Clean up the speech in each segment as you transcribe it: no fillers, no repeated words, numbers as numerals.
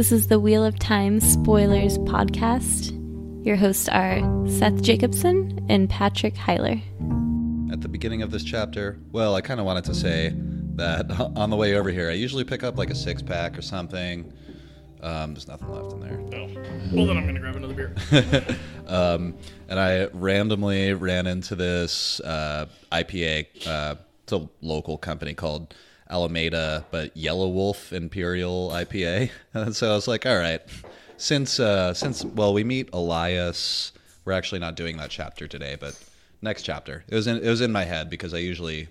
This is the Wheel of Time Spoilers podcast. Your hosts are Seth Jacobson and Patrick Heiler. At the beginning of this chapter, well, I kind of wanted to say that on the way over here, I usually pick up like a 6-pack or something. There's nothing left in there. Oh, well then I'm going to grab another beer. And I randomly ran into this IPA. It's a local company called Alameda, but Yellow Wolf Imperial IPA. And so I was like, all right, since we meet Elias, we're actually not doing that chapter today, but next chapter. It was in my head because I usually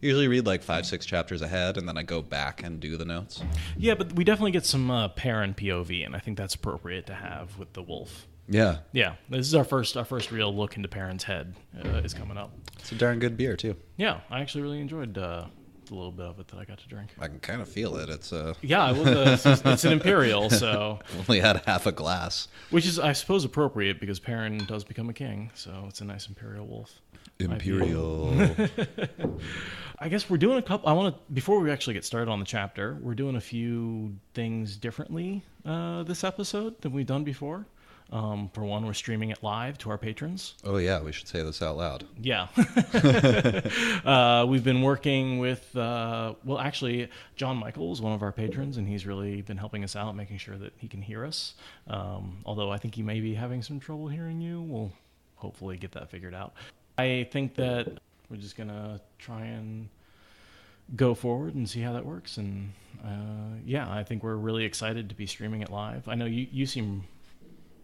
read like 5-6 chapters ahead, and then I go back and do the notes. Yeah, but we definitely get some Perrin POV, and I think that's appropriate to have with the wolf. Yeah. Yeah, this is our first real look into Perrin's head is coming up. It's a darn good beer too. Yeah, I actually really enjoyed the little bit of it that I got to drink. I can kind of feel it. It's it's an Imperial, so only had half a glass, which is, I suppose, appropriate because Perrin does become a king, so it's a nice Imperial wolf. Imperial. I guess we're doing before we actually get started on the chapter, we're doing a few things differently this episode than we've done before. For one, we're streaming it live to our patrons. Oh yeah, we should say this out loud. Yeah. We've been working with, actually, John Michael is one of our patrons, and he's really been helping us out, making sure that he can hear us. Although I think he may be having some trouble hearing you. We'll hopefully get that figured out. I think that we're just going to try and go forward and see how that works. And I think we're really excited to be streaming it live. I know you seem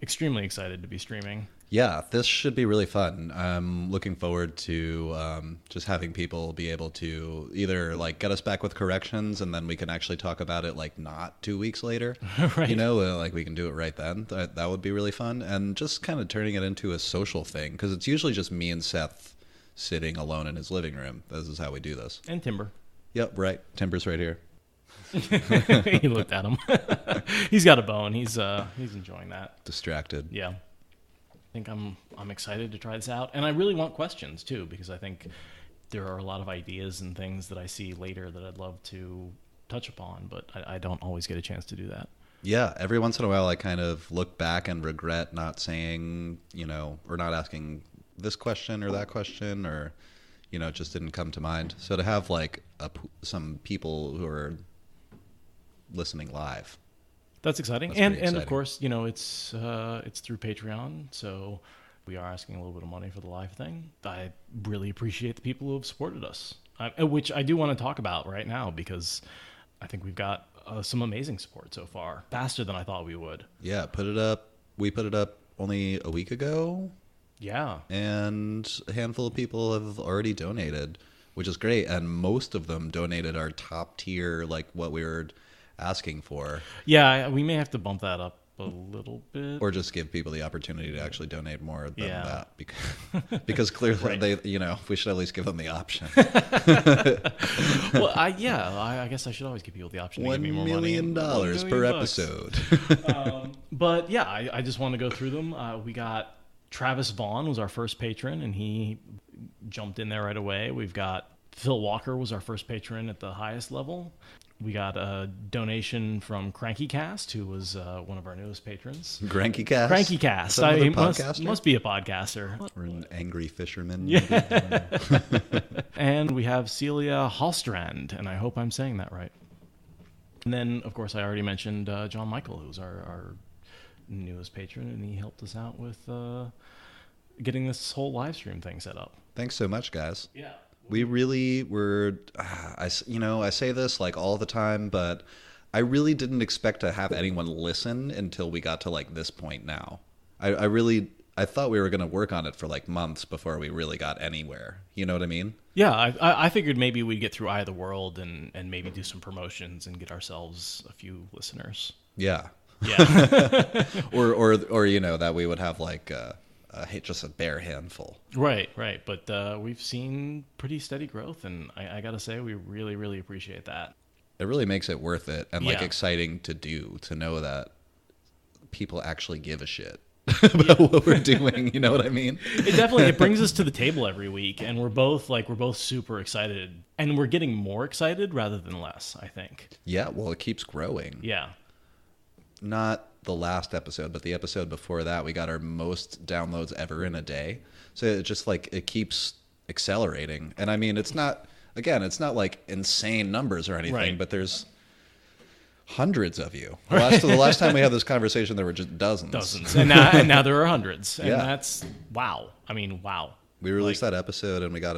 extremely excited to be streaming. Yeah, this should be really fun. I'm looking forward to just having people be able to either like get us back with corrections, and then we can actually talk about it like not 2 weeks later. Right. You know, like we can do it right then. That would be really fun. And just kind of turning it into a social thing, because it's usually just me and Seth sitting alone in his living room. This is how we do this. And Timber. Yep, right. Timber's right here. He looked at him. He's got a bone. He's enjoying that. Distracted. Yeah. I think I'm excited to try this out, and I really want questions too, because I think there are a lot of ideas and things that I see later that I'd love to touch upon, but I don't always get a chance to do that. Yeah, every once in a while I kind of look back and regret not saying, or not asking this question or that question, or it just didn't come to mind. So to have like some people who are listening live, that's exciting. And of course, it's through Patreon, so we are asking a little bit of money for the live thing. I really appreciate the people who have supported us, which I do want to talk about right now, because I think we've got some amazing support so far, faster than I thought we would. Yeah, we put it up only a week ago. Yeah. And a handful of people have already donated, which is great, and most of them donated our top tier, like what we were asking for. Yeah, we may have to bump that up a little bit, or just give people the opportunity to actually donate more than that, because clearly right. We should at least give them the option. Well, I guess I should always give people the option to give me more money. $1 million per episode. But yeah, I just want to go through them. We got Travis Vaughn was our first patron, and he jumped in there right away. We've got Phil Walker was our first patron at the highest level. We got a donation from CrankyCast, who was one of our newest patrons. CrankyCast? CrankyCast. Must be a podcaster. Or an angry fisherman. Yeah. And we have Celia Hallstrand, and I hope I'm saying that right. And then, of course, I already mentioned John Michael, who's our newest patron, and he helped us out with getting this whole live stream thing set up. Thanks so much, guys. Yeah. We really were, I say this like all the time, but I really didn't expect to have anyone listen until we got to like this point now. I thought we were going to work on it for like months before we really got anywhere. You know what I mean? Yeah, I figured maybe we'd get through Eye of the World and maybe do some promotions and get ourselves a few listeners. Yeah. Yeah. or that we would have like just a bare handful. Right. But we've seen pretty steady growth, and I got to say, we really, really appreciate that. It really makes it worth it and like exciting to do, to know that people actually give a shit about what we're doing. You know what I mean? It brings us to the table every week, and we're both super excited, and we're getting more excited rather than less, I think. Yeah. Well, it keeps growing. Yeah. not the last episode, but the episode before that, we got our most downloads ever in a day. So it just like, it keeps accelerating. And I mean, it's not like insane numbers or anything, Right. but there's hundreds of you. The last time we had this conversation, there were just dozens. And now there are hundreds. And Yeah. that's, wow. I mean, wow. We released that episode and we got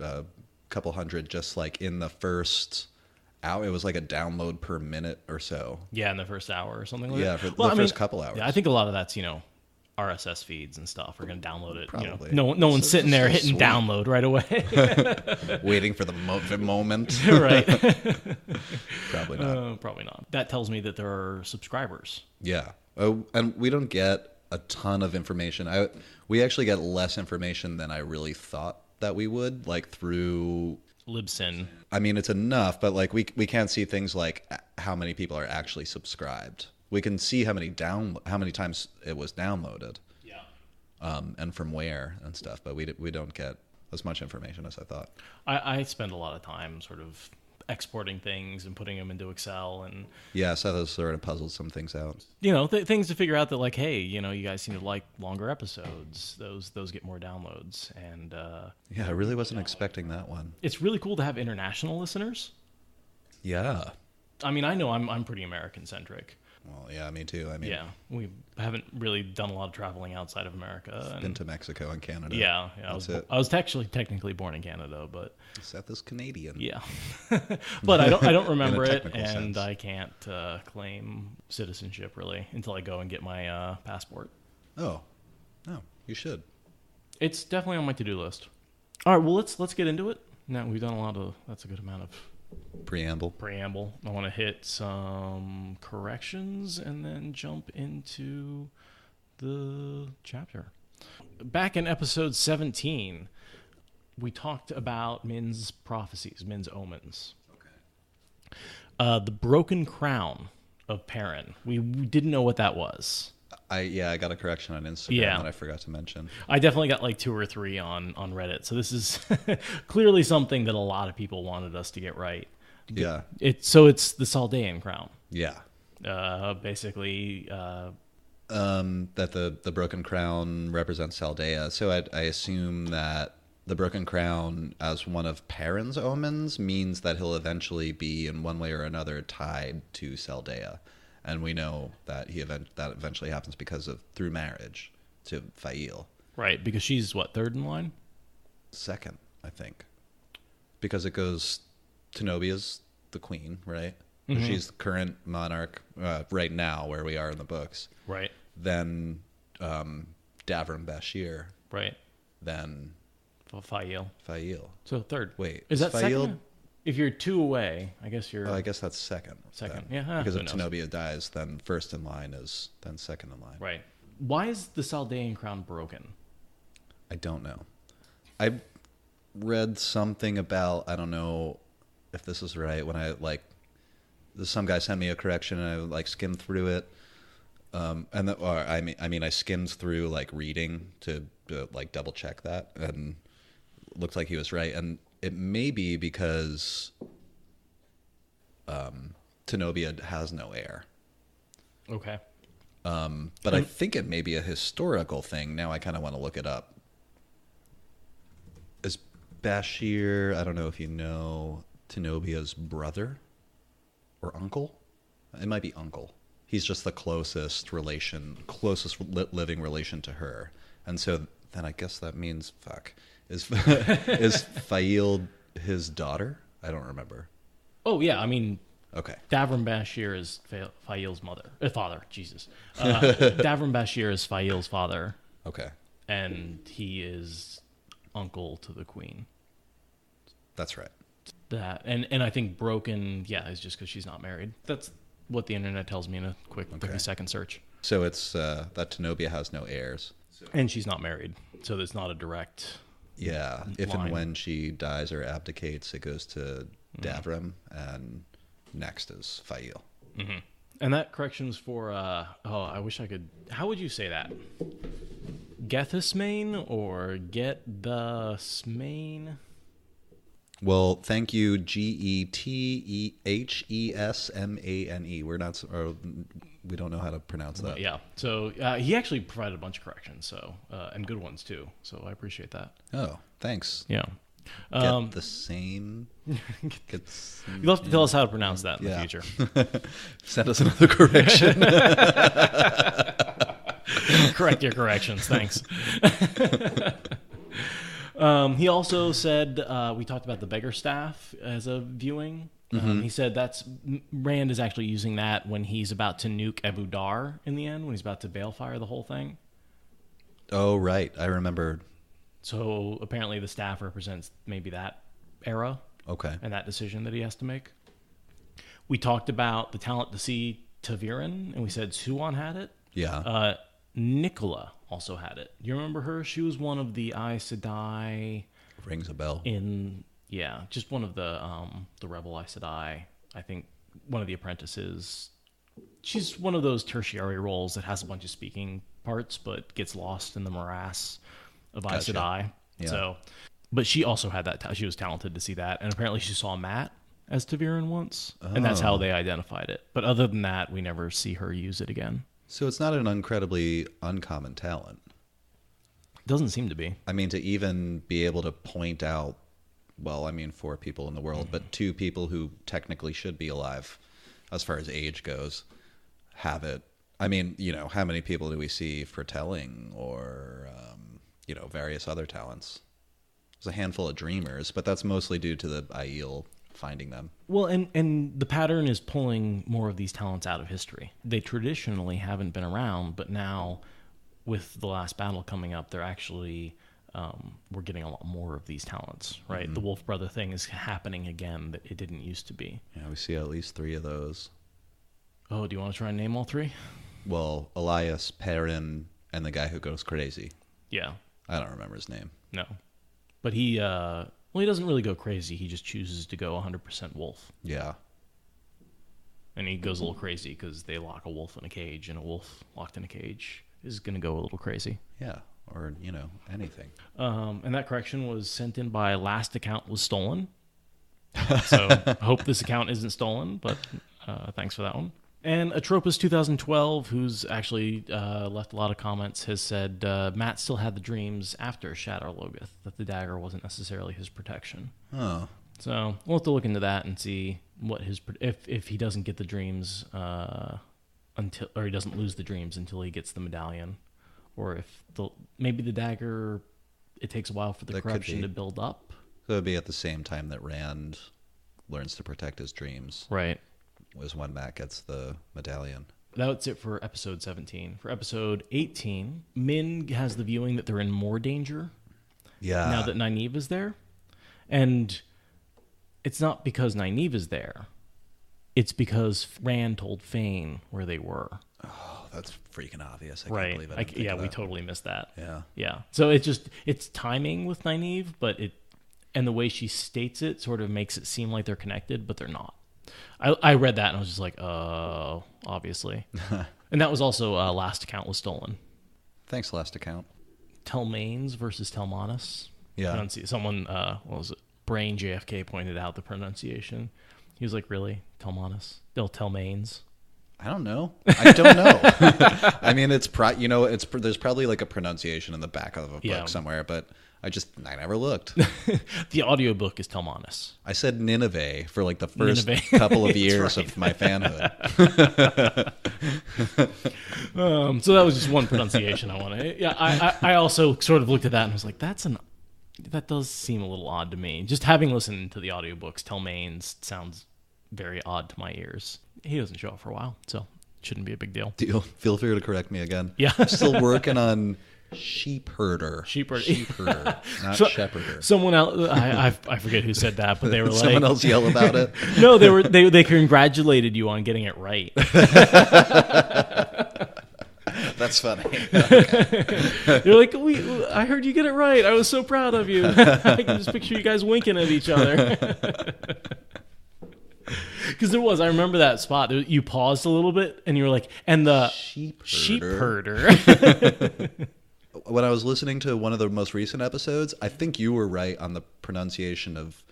a couple hundred just like in the first hour. It was like a download per minute or so. Yeah, in the first hour or something like Yeah, that. for the first couple hours. Yeah, I think a lot of that's, RSS feeds and stuff. We're going to download it. Probably. No one's sitting there hitting sweet. download right away. Waiting for the moment. Right. Probably not. Probably not. That tells me that there are subscribers. Yeah. Oh, and we don't get a ton of information. We actually get less information than I really thought that we would, like through Libsyn. I mean, it's enough, but like we can't see things like how many people are actually subscribed. We can see how many times it was downloaded. Yeah. And from where and stuff, but we don't get as much information as I thought. I spend a lot of time sort of exporting things and putting them into Excel and Yeah, Seth has sort of puzzled some things out. things to figure out that like, hey, you guys seem to like longer episodes. Those get more downloads, and Yeah, I really wasn't expecting that one. it's really cool to have international listeners. Yeah. I mean, I know I'm pretty American centric. Well, yeah, me too. I mean, Yeah, we haven't really done a lot of traveling outside of America. And been to Mexico and Canada. yeah, That's it. I was actually technically born in Canada, but Seth is Canadian. yeah, but I don't remember it, technical and sense. I can't claim citizenship really until I go and get my passport. Oh, no, you should. It's definitely on my to-do list. All right, well let's get into it. Now we've done that's a good amount of Preamble. I want to hit some corrections and then jump into the chapter. Back in episode 17, we talked about Min's prophecies, Min's omens. Okay. The broken crown of Perrin. We didn't know what that was. I got a correction on Instagram that I forgot to mention. I definitely got like 2 or 3 on Reddit. So this is clearly something that a lot of people wanted us to get right. Yeah. It's the Saldean crown. Yeah. Basically, That the broken crown represents Saldea. So I assume that the broken crown, as one of Perrin's omens, means that he'll eventually be in one way or another tied to Saldea. And we know that that eventually happens through marriage to Fail. right, because she's what, 3rd in line? Second, I think. Because it goes, Tenobia's the queen, right? Mm-hmm. She's the current monarch right now where we are in the books. Right, Then Davram Bashir. right. Then Fail. Fail. So 3rd. Wait, Is that Fail? second? If you're 2 away, I guess you're... Oh, I guess that's second. Second. then. Yeah, Because who if knows? Tenobia dies, then first in line is then second in line. Right. Why is the Saldean crown broken? I don't know. I read something about, I don't know if this is right, when some guy sent me a correction and I skimmed through it. I skimmed through reading to double check that, and it looked like he was right. And it may be because Tenobia has no heir. Okay. But I think it may be a historical thing. Now I kind of want to look it up. Is Bashir, I don't know if you know, Tenobia's brother or uncle? It might be uncle. He's just the closest living relation to her. And so then I guess that means, is Fail his daughter? I don't remember. Oh, yeah, I mean... Okay. Davram Bashir is Fail's father. Jesus. Davram Bashir is Fail's father. Okay. And he is uncle to the queen. That's right. That and I think broken, is just because she's not married. That's what the internet tells me in a quick 30-second search. So it's that Tenobia has no heirs. And she's not married, so there's not a direct... Yeah, if line. and when she dies or abdicates, it goes to Davram, and next is Fail. Mm-hmm. And that correction's for, I wish I could... How would you say that? Gethysmane or Get the Smane? Well, thank you, GETEHESMANE. We don't know how to pronounce that. Yeah. So he actually provided a bunch of corrections, and good ones too. So I appreciate that. Oh, thanks. Yeah. Get the same. You'll have to tell us how to pronounce that in the future. Send us another correction. Correct your corrections. Thanks. He also said, we talked about the beggar staff as a viewing. He said Rand is actually using that when he's about to nuke Abu Dar in the end, when he's about to balefire the whole thing. Oh, right. I remember. So apparently the staff represents maybe that era. Okay. And that decision that he has to make. We talked about the talent to see Ta'Veren, and we said Suwan had it. Yeah. Nicola also had it. You remember her? She was one of the Aes Sedai. Rings a bell. Just one of the rebel Aes Sedai. I think one of the apprentices. She's one of those tertiary roles that has a bunch of speaking parts, but gets lost in the morass of Aes Sedai. Yeah. So, but she also had that. She was talented to see that, and apparently she saw Matt as Ta'Veren once, and that's how they identified it. But other than that, we never see her use it again. So it's not an incredibly uncommon talent. Doesn't seem to be. I mean, to even be able to point out, 4 people in the world, but 2 people who technically should be alive, as far as age goes, have it. I mean, how many people do we see foretelling or, various other talents? There's a handful of dreamers, but that's mostly due to the Aiel finding them. Well, and the pattern is pulling more of these talents out of history. They traditionally haven't been around, but now with the last battle coming up, they're actually we're getting a lot more of these talents, right? Mm-hmm. The Wolf Brother thing is happening again that it didn't used to be. Yeah, we see at least 3 of those. Oh, do you want to try and name all 3? Well, Elias, Perrin, and the guy who goes crazy. Yeah. I don't remember his name. No. But he doesn't really go crazy. He just chooses to go 100% wolf. Yeah. And he goes a little crazy because they lock a wolf in a cage, and a wolf locked in a cage is going to go a little crazy. Yeah, or, anything. And that correction was sent in by last account was stolen. So I hope this account isn't stolen, but thanks for that one. And Atropos 2012, who's actually left a lot of comments, has said Matt still had the dreams after Shadar Logoth, that the dagger wasn't necessarily his protection. Oh. So we'll have to look into that and see what if he doesn't get the dreams until, or he doesn't lose the dreams until he gets the medallion, or if maybe the dagger, it takes a while for the corruption to build up. So it would be at the same time that Rand learns to protect his dreams. Right. Was when Matt gets the medallion. That's it for episode 17. For episode 18, Min has the viewing that they're in more danger. Yeah. Now that Nynaeve is there. And it's not because Nynaeve is there. It's because Rand told Fane where they were. Oh, that's freaking obvious. I can't believe it. Yeah, we totally missed that. Yeah. Yeah. So it's timing with Nynaeve, but and the way she states it sort of makes it seem like they're connected, but they're not. I read that and I was just like, oh, obviously. And that was also last account was stolen. Thanks, last account. Telmaines versus Telmanus. Yeah. Someone, what was it? Brain JFK pointed out the pronunciation. He was like, really? Telmanus? They'll Telmaines? I don't know. I don't know. I mean, there's probably like a pronunciation in the back of a book somewhere, but I never looked. The audiobook is Telmanus. I said Nineveh for like the first couple of years of my fanhood. So that was just one pronunciation I wanted. Yeah, I also sort of looked at that and was like, that does seem a little odd to me. Just having listened to the audiobooks, Telmaines sounds very odd to my ears. He doesn't show up for a while, so it shouldn't be a big deal. Feel free to correct me again. Yeah. I'm still working on sheepherder, not shepherder. Someone else, I forget who said that, but they were like, someone else yell about it. No, they congratulated you on getting it right. That's funny. Okay. They're like, I heard you get it right. I was so proud of you. I can just picture you guys winking at each other. Because I remember that spot. You paused a little bit, and you were like, and the sheepherder. When I was listening to one of the most recent episodes, I think you were right on the pronunciation of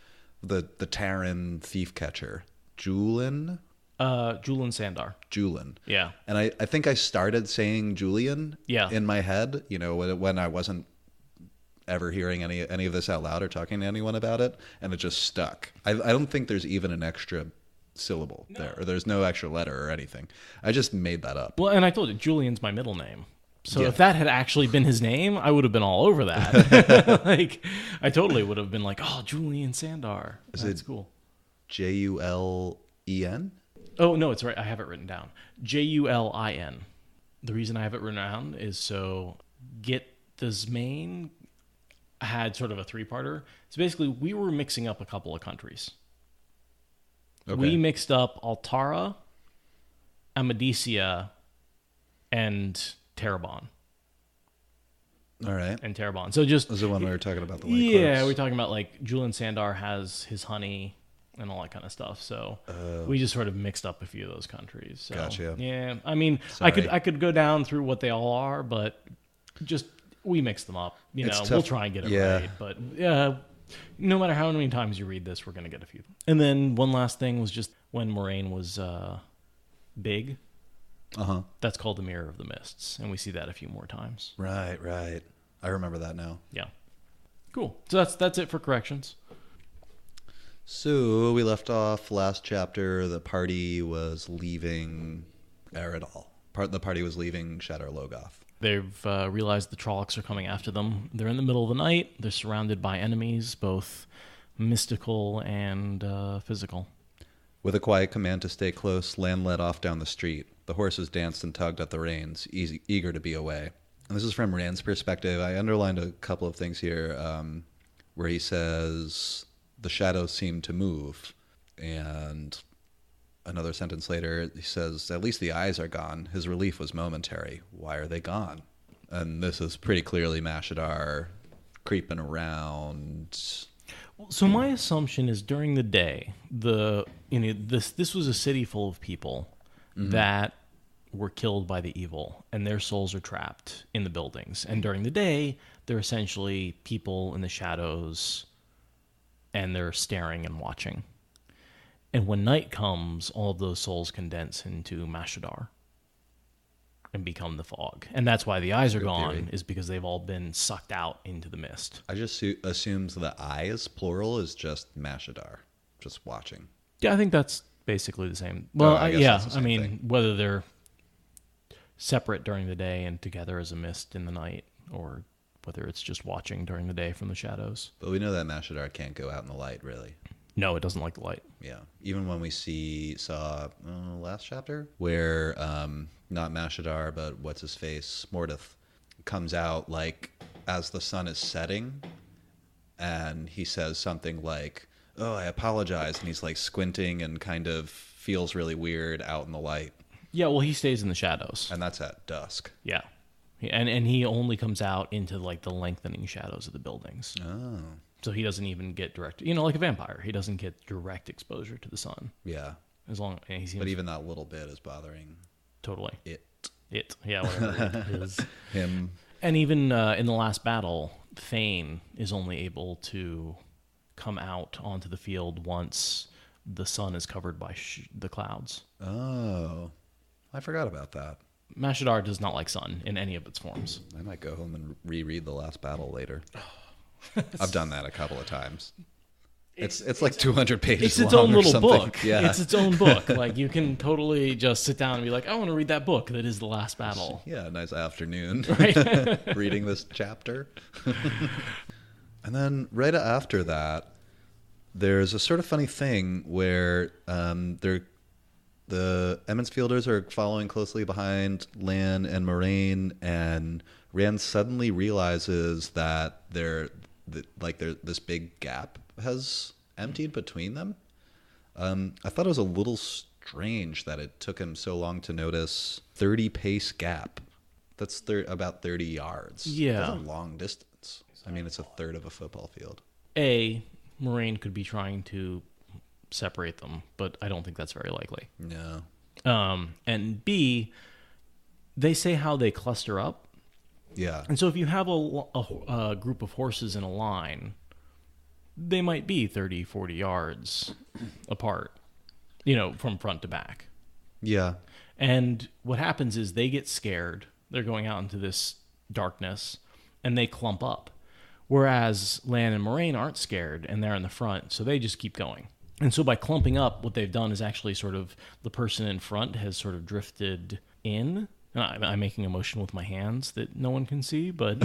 the Terran thief catcher, Julian. Julian Sandar. Julian. Yeah. And I think I started saying Julian in my head, when I wasn't ever hearing any of this out loud or talking to anyone about it, and it just stuck. I don't think there's even an extra syllable there, or there's no extra letter or anything. I just made that up. Well, and I told you, Julian's my middle name. So if that had actually been his name, I would have been all over that. Like, I totally would have been like, oh, Julian Sandar. That's cool. Julien? Oh, no, it's right. I have it written down. Julin. The reason I have it written down is so Get the Zmain had sort of a three-parter. So basically, we were mixing up a couple of countries. Okay. We mixed up Altara, Amadisia, and Terabon. All right. And Terabon. So just... This is the one we were talking about. Yeah, we're talking about like Julian Sandar has his honey and all that kind of stuff. So we just sort of mixed up a few of those countries. So, gotcha. Yeah, I mean, I could go down through what they all are, but just we mixed them up. We'll try and get it right. But no matter how many times you read this, we're going to get a few. And then one last thing was just when Moraine was big. That's called the Mirror of the Mists, and we see that a few more times. Right. I remember that now. Yeah. Cool. So that's it for corrections. So we left off last chapter. The party was leaving Eredal. The party was leaving Shadar Logoth. They've realized the Tollocs are coming after them. They're in the middle of the night. They're surrounded by enemies, both mystical and physical. With a quiet command to stay close, Lan led off down the street. The horses danced and tugged at the reins, eager to be away. And this is from Rand's perspective. I underlined a couple of things here where he says, the shadows seem to move. And another sentence later, he says, at least the eyes are gone. His relief was momentary. Why are they gone? And this is pretty clearly Mashadar creeping around. So my assumption is during the day, this was a city full of people that were killed by the evil, and their souls are trapped in the buildings. And during the day, they're essentially people in the shadows, and they're staring and watching. And when night comes, all of those souls condense into Mashadar and become the fog. And that's why the eyes are gone, is because they've all been sucked out into the mist. I just assumes the eyes, plural, is just Mashadar, just watching. Yeah, I think that's basically the same. Well, I mean, thing. Whether they're separate during the day and together as a mist in the night, or whether it's just watching during the day from the shadows. But we know that Mashadar can't go out in the light, really. No, it doesn't like the light. Yeah. Even when we saw last chapter, where not Mashadar, but what's his face, Mordeth, comes out like as the sun is setting, and he says something like, "Oh, I apologize," and he's like squinting and kind of feels really weird out in the light. Yeah, well, he stays in the shadows, and that's at dusk. Yeah, and he only comes out into like the lengthening shadows of the buildings. Oh. So he doesn't even get direct, like a vampire. He doesn't get direct exposure to the sun. Yeah. As long as he seems, but even that little bit is bothering. Totally. It. Yeah, whatever it is. Him. And even in the last battle, Thane is only able to come out onto the field once the sun is covered by the clouds. Oh, I forgot about that. Mashadar does not like sun in any of its forms. I might go home and reread the last battle later. I've done that a couple of times. It's like 200 pages. It's its own little book. Yeah. It's its own book. Like you can totally just sit down and be like, I want to read that book that is the last battle. Yeah, nice afternoon. Right. Reading this chapter. And then right after that, there's a sort of funny thing where the Emmonsfielders are following closely behind Lan and Moraine, and Rand suddenly realizes that there's this big gap has emptied between them. I thought it was a little strange that it took him so long to notice 30-pace gap. That's about 30 yards. Yeah. That's a long distance. I mean, it's a third of a football field. Moraine could be trying to separate them, but I don't think that's very likely. No. And B, they say how they cluster up. Yeah. And so if you have a group of horses in a line, they might be 30, 40 yards apart, from front to back. Yeah. And what happens is they get scared. They're going out into this darkness, and they clump up. Whereas Lan and Moraine aren't scared, and they're in the front, so they just keep going. And so by clumping up, what they've done is actually sort of the person in front has sort of drifted in. I'm making a motion with my hands that no one can see, but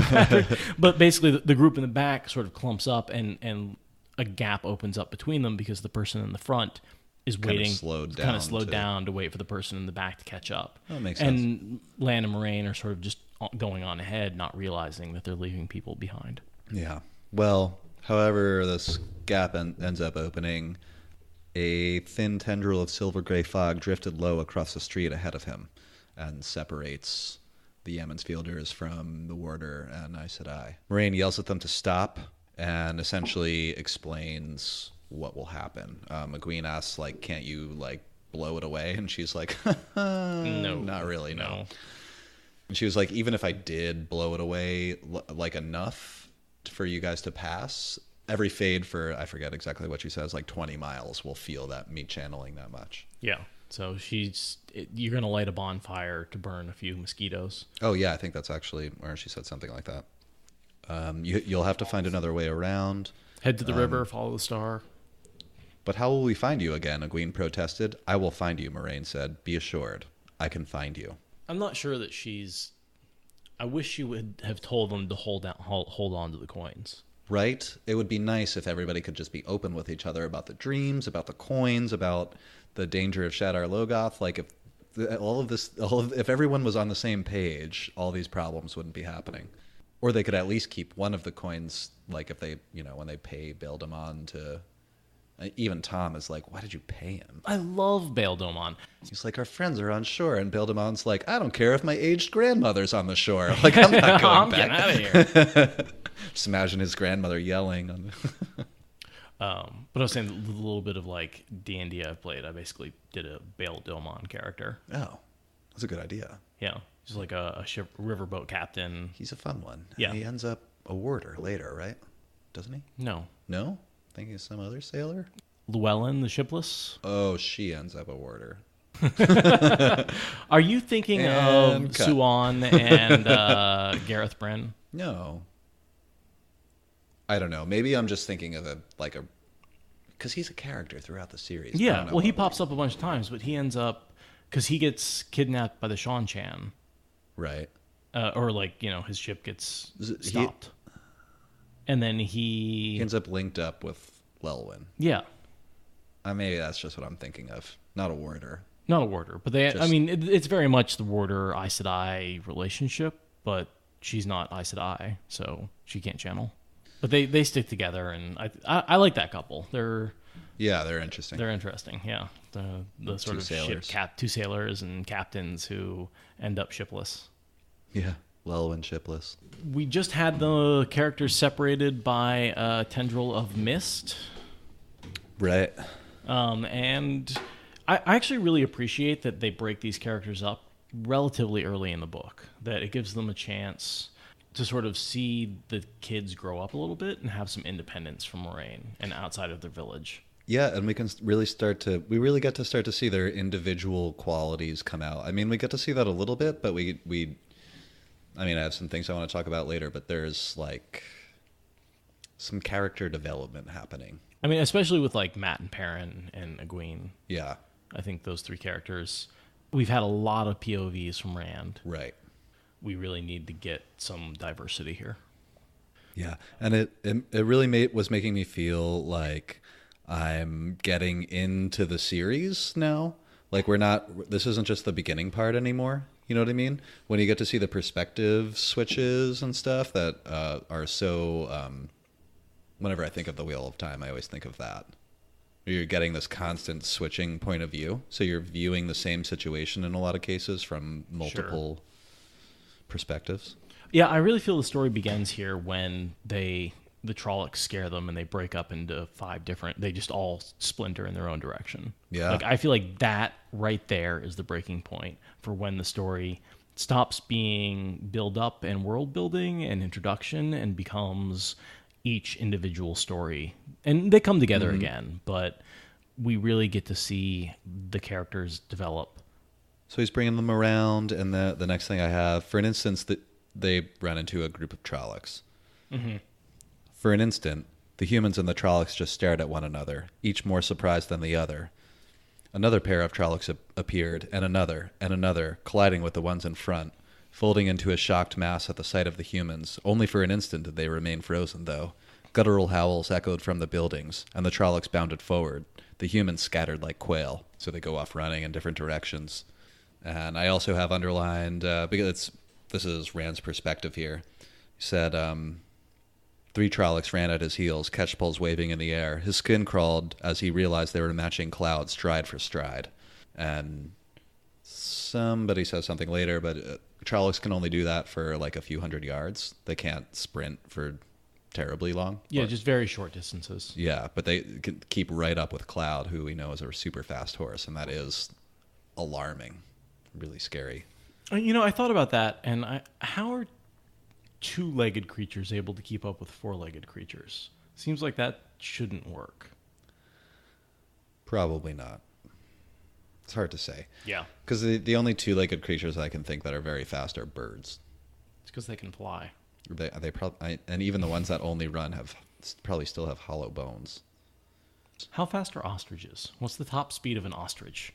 but basically the group in the back sort of clumps up, and a gap opens up between them because the person in the front is waiting, kind of slowed down to wait for the person in the back to catch up. That makes sense. And Lan and Moraine are sort of just going on ahead, not realizing that they're leaving people behind. Yeah. Well, however this gap ends up opening, a thin tendril of silver gray fog drifted low across the street ahead of him and separates the Emmonsfielders from the warder and Aes Sedai. Moraine yells at them to stop and essentially explains what will happen. Egwene asks, can't you, blow it away? And she's like, no, not really, no. And she was like, even if I did blow it away, enough for you guys to pass, every fade for, I forget exactly what she says, 20 miles will feel that me channeling that much. Yeah. So you're going to light a bonfire to burn a few mosquitoes. Oh, yeah, I think that's actually where she said something like that. You'll have to find another way around. Head to the river, follow the star. But how will we find you again? Egwene protested. I will find you, Moraine said. Be assured. I can find you. I'm not sure that I wish she would have told them to hold on to the coins. Right? It would be nice if everybody could just be open with each other about the dreams, about the coins, about the danger of Shadar Logoth. If everyone was on the same page, all these problems wouldn't be happening. Or they could at least keep one of the coins, if they, when they pay Bail Damon to... Even Thom is like, why did you pay him? I love Bail Damon. He's like, our friends are on shore. And Bail Damon's like, I don't care if my aged grandmother's on the shore. I'm not going back. I'm getting out of here. Just imagine his grandmother yelling. But I was saying the little bit of D&D I've played, I basically did a Bail Damon character. Oh, that's a good idea. Yeah, just like a riverboat captain. He's a fun one. Yeah. And he ends up a warder later, right? Doesn't he? No? Thinking of some other sailor? Llewellyn, the shipless? Oh, she ends up a warder. Are you thinking of Suan and Gareth Bryn? No. I don't know. Maybe I'm just thinking of because he's a character throughout the series. Yeah, well, he pops up a bunch of times, but he ends up, because he gets kidnapped by the Shan Chan. Right. Or his ship gets stopped. And then he ends up linked up with Llewellyn. Yeah. Maybe that's just what I'm thinking of. Not a warder. Not a warder. But it's very much the warder Aes Sedai relationship, but she's not Aes Sedai, so she can't channel. But they stick together, and I like that couple. They're interesting. They're interesting, yeah. The sort of sailors. Two sailors and captains who end up shipless. Yeah. Llewellyn shipless. We just had the characters separated by a tendril of mist. Right. And I actually really appreciate that they break these characters up relatively early in the book. That it gives them a chance to sort of see the kids grow up a little bit and have some independence from Moraine and outside of their village. Yeah, and we can really we get to start to see their individual qualities come out. We get to see that a little bit, but I have some things I want to talk about later, but there's some character development happening. Especially with Matt and Perrin and Egwene. Yeah. I think those three characters, we've had a lot of POVs from Rand. Right. We really need to get some diversity here. Yeah. And it really was making me feel like I'm getting into the series now. This isn't just the beginning part anymore. You know what I mean? When you get to see the perspective switches and stuff that are so... whenever I think of the Wheel of Time, I always think of that. You're getting this constant switching point of view. So you're viewing the same situation in a lot of cases from multiple perspectives. Yeah, I really feel the story begins here when the Tollocs scare them and they break up into 5 different... They just all splinter in their own direction. Yeah. I feel like that right there is the breaking point for when the story stops being build up and world building and introduction and becomes each individual story, and they come together again, but we really get to see the characters develop. So he's bringing them around, and the next thing I have, for an instance, that they run into a group of Trollocs. For an instant, the humans and the Trollocs just stared at one another, each more surprised than the other. Another pair of Trollocs appeared, and another, colliding with the ones in front, folding into a shocked mass at the sight of the humans. Only for an instant did they remain frozen, though. Guttural howls echoed from the buildings, and the Trollocs bounded forward. The humans scattered like quail, so they go off running in different directions. And I also have underlined, because this is Rand's perspective here. He said, 3 Trollocs ran at his heels, catchpoles waving in the air. His skin crawled as he realized they were matching clouds stride for stride. And somebody says something later, but Trollocs can only do that for like a few hundred yards. They can't sprint for terribly long. Yeah, just very short distances. Yeah, but they can keep right up with Cloud, who we know is a super fast horse, and that is alarming, really scary. I thought about that, and how are 2-legged creatures able to keep up with 4-legged creatures? Seems like that shouldn't work. Probably not. It's hard to say. Yeah. Because the only 2-legged creatures I can think that are very fast are birds. It's because they can fly. They probably, and even the ones that only run probably still have hollow bones. How fast are ostriches? What's the top speed of an ostrich?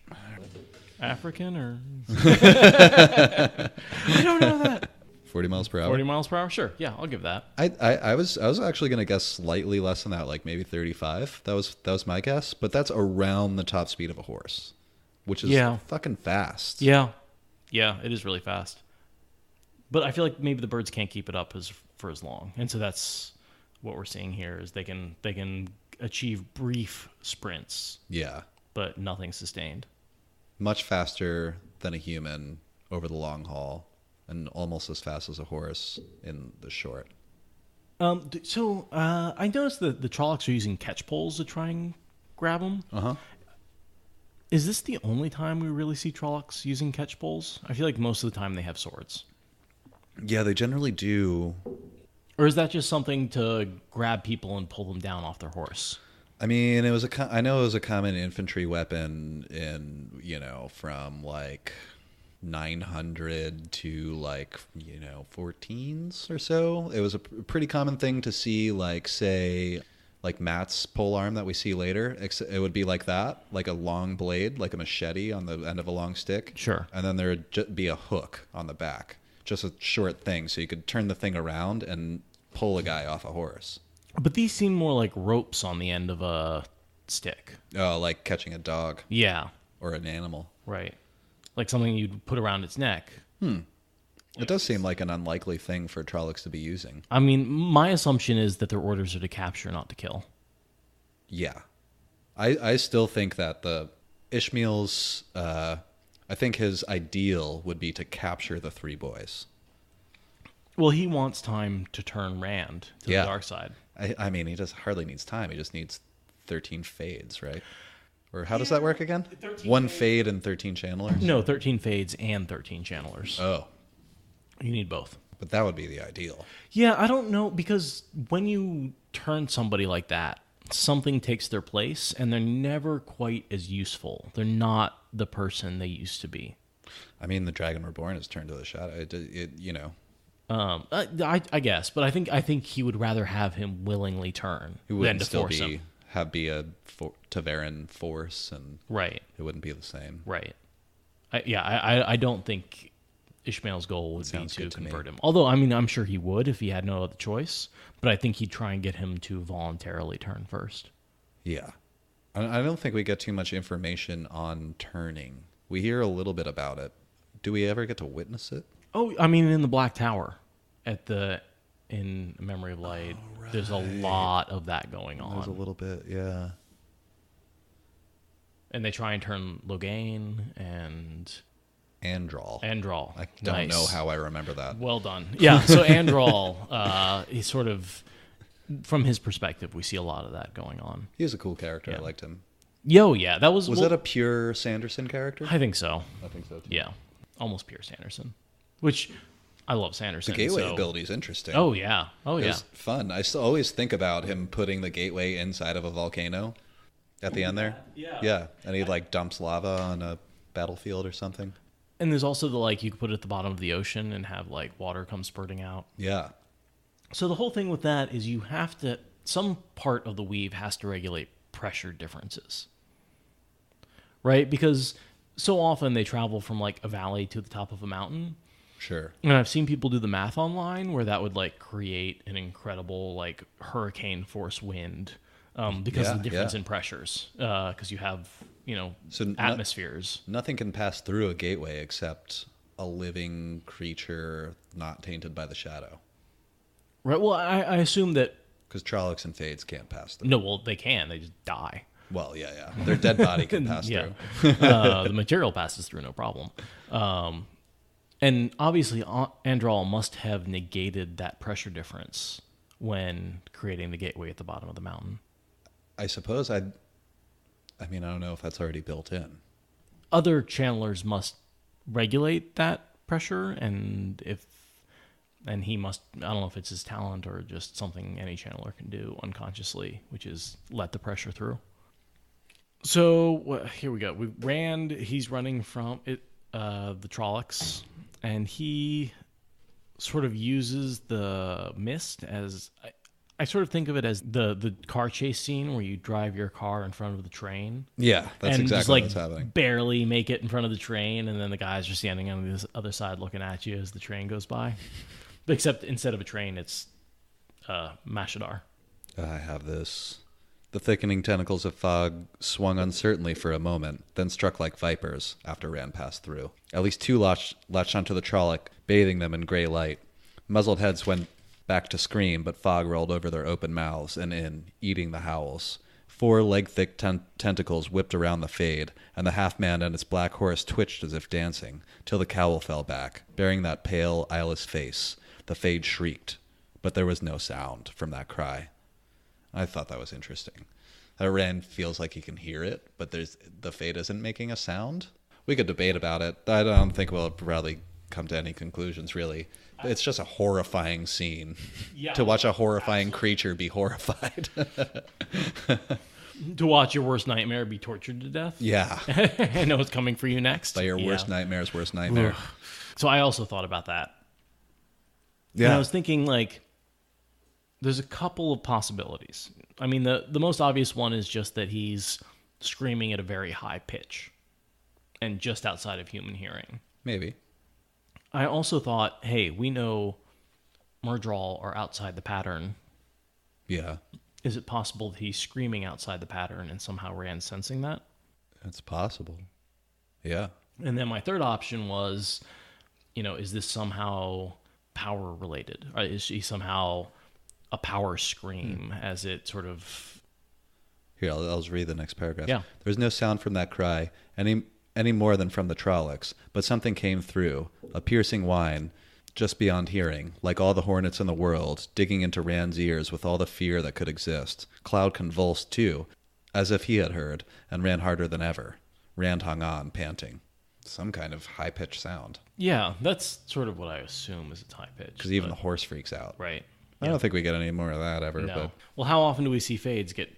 African or? I don't know that. 40 miles per hour? 40 miles per hour? Sure. Yeah, I'll give that. I was actually going to guess slightly less than that, like maybe 35. That was my guess, but that's around the top speed of a horse, which is fucking fast. Yeah. Yeah, it is really fast. But I feel like maybe the birds can't keep it up for as long. And so that's what we're seeing here is they can achieve brief sprints. Yeah. But nothing sustained. Much faster than a human over the long haul, and almost as fast as a horse in the short. So I noticed that the Trollocs are using catch poles to try and grab them. Uh-huh. Is this the only time we really see Trollocs using catch poles? I feel like most of the time they have swords. Yeah, they generally do. Or is that just something to grab people and pull them down off their horse? I mean, I know it was a common infantry weapon from like 900 to like 14s or so. It was a pretty common thing to see, like, say, like Matt's polearm that we see later. It would be like that, like a long blade, like a machete on the end of a long stick. Sure. And then there would be a hook on the back, just a short thing, so you could turn the thing around and pull a guy off a horse. But these seem more like ropes on the end of a stick. Oh, like catching a dog. Yeah. Or an animal. Right. Like something you'd put around its neck. It does seem like an unlikely thing for Trollocs to be using. I mean, my assumption is that their orders are to capture, not to kill. Yeah. I still think that the Ishmael's, I think his ideal would be to capture the 3 boys. Well, he wants time to turn Rand to the dark side. I mean, he just hardly needs time. He just needs 13 fades, right? Or how does that work again? 1 fade and 13 channelers? No, 13 fades and 13 channelers. Oh. You need both. But that would be the ideal. Yeah, I don't know, because when you turn somebody like that, something takes their place, and they're never quite as useful. They're not the person they used to be. I mean, the Dragon Reborn is turned to the shadow. I guess, but I think he would rather have him willingly turn than to force him. Be a Taveran force, and right. It wouldn't be the same. Right. I don't think Ishmael's goal would be to convert him. Although, I mean, I'm sure he would if he had no other choice. But I think he'd try and get him to voluntarily turn first. Yeah. I don't think we get too much information on turning. We hear a little bit about it. Do we ever get to witness it? Oh, I mean, in the Black Tower, in Memory of Light, right. There's a lot of that going on. There's a little bit, yeah. And they try and turn Logain and Andral. I don't know how I remember that. Well done. Yeah, so Andral, he's sort of, from his perspective, we see a lot of that going on. He was a cool character. Yeah. I liked him. Yeah, that was... Was that a pure Sanderson character? I think so. I think so, too. Yeah, almost pure Sanderson. Which, I love Sanderson. The gateway so... ability is interesting. Oh, yeah. Oh, It yeah. was fun. I still always think about him putting the gateway inside of a volcano at the end there. Yeah. Yeah, and he like dumps lava on a battlefield or something. And there's also the, like, you could put it at the bottom of the ocean and have, like, water come spurting out. Yeah. So the whole thing with that is you have to, some part of the weave has to regulate pressure differences. Right? Because so often they travel from, like, a valley to the top of a mountain. Sure. And I've seen people do the math online where that would, like, create an incredible, like, hurricane force wind because of the difference in pressures. Because you have, atmospheres. Nothing can pass through a gateway except a living creature not tainted by the shadow. Right. Well, I assume that... Because Trollocs and Fades can't pass through. No, well, they can. They just die. Well, yeah. Their dead body can pass through. The material passes through, no problem. And obviously, Andral must have negated that pressure difference when creating the gateway at the bottom of the mountain. I suppose I don't know if that's already built in. Other channelers must regulate that pressure, and he must, I don't know if it's his talent or just something any channeler can do unconsciously, which is let the pressure through. So here we go. He's running from the Trollocs, and he sort of uses the mist as... I sort of think of it as the car chase scene where you drive your car in front of the train. Yeah, that's and exactly just, like, what's happening. Barely make it in front of the train, and then the guys are standing on the other side looking at you as the train goes by. Except instead of a train, it's Mashadar. I have this. The thickening tentacles of fog swung uncertainly for a moment, then struck like vipers after Rand passed through. At least two latched onto the Trolloc, bathing them in gray light. Muzzled heads went back to scream, but fog rolled over their open mouths and in, eating the howls. 4 leg-thick tentacles whipped around the Fade, and the half-man and its black horse twitched as if dancing, till the cowl fell back, bearing that pale, eyeless face. The Fade shrieked, but there was no sound from that cry. I thought that was interesting. Rand feels like he can hear it, but the Fade isn't making a sound. We could debate about it. I don't think we'll probably come to any conclusions, really. It's just a horrifying scene. Yeah, to watch a horrifying creature be horrified. To watch your worst nightmare be tortured to death? Yeah. I know what's coming for you next. By your worst nightmare's worst nightmare. So I also thought about that. Yeah. And I was thinking, like, there's a couple of possibilities. I mean, the most obvious one is just that he's screaming at a very high pitch and just outside of human hearing. Maybe. I also thought, hey, we know Myrddraal are outside the pattern. Yeah. Is it possible that he's screaming outside the pattern and somehow Rand's sensing that? It's possible. Yeah. And then my third option was, is this somehow power related? Or is she somehow a power scream as it sort of... Here, I'll just read the next paragraph. Yeah. There was no sound from that cry, any more than from the Trollocs, but something came through, a piercing whine, just beyond hearing, like all the hornets in the world, digging into Rand's ears with all the fear that could exist. Cloud convulsed, too, as if he had heard, and ran harder than ever. Rand hung on, panting. Some kind of high-pitched sound. Yeah, that's sort of what I assume is its high pitch. Because even the horse freaks out. Right. I don't think we get any more of that ever. No. But... Well, how often do we see Fades get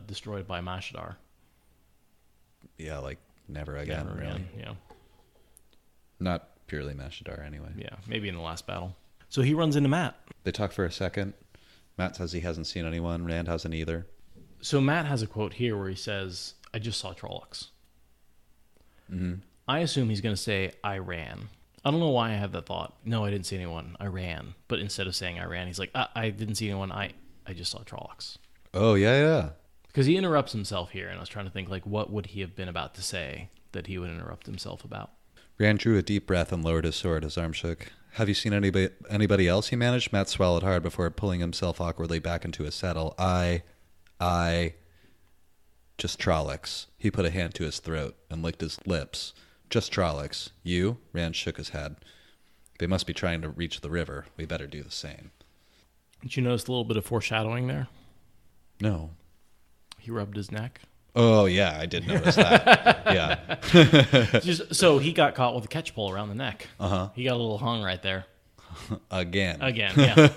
destroyed by Mashadar? Yeah, like never again, Never really. again, yeah. Not purely Mashadar, anyway. Yeah, maybe in the last battle. So he runs into Matt. They talk for a second. Matt says he hasn't seen anyone. Rand hasn't either. So Matt has a quote here where he says, I just saw Trollocs. Mm-hmm. I assume he's going to say, I ran. I don't know why I have that thought. No, I didn't see anyone. I ran. But instead of saying I ran, he's like, I didn't see anyone. I just saw Trollocs. Oh, yeah. Because he interrupts himself here, and I was trying to think, like, what would he have been about to say that he would interrupt himself about? Rand drew a deep breath and lowered his sword. His arm shook. Have you seen anybody else? He managed. Matt swallowed hard before pulling himself awkwardly back into his saddle. Just Trollocs. He put a hand to his throat and licked his lips. Just Trollocs. You? Rand shook his head. They must be trying to reach the river. We better do the same. Did you notice a little bit of foreshadowing there? No. He rubbed his neck. Oh, yeah, I did notice that. Yeah. So he got caught with a catch pole around the neck. Uh-huh. He got a little hung right there. Again. Yeah.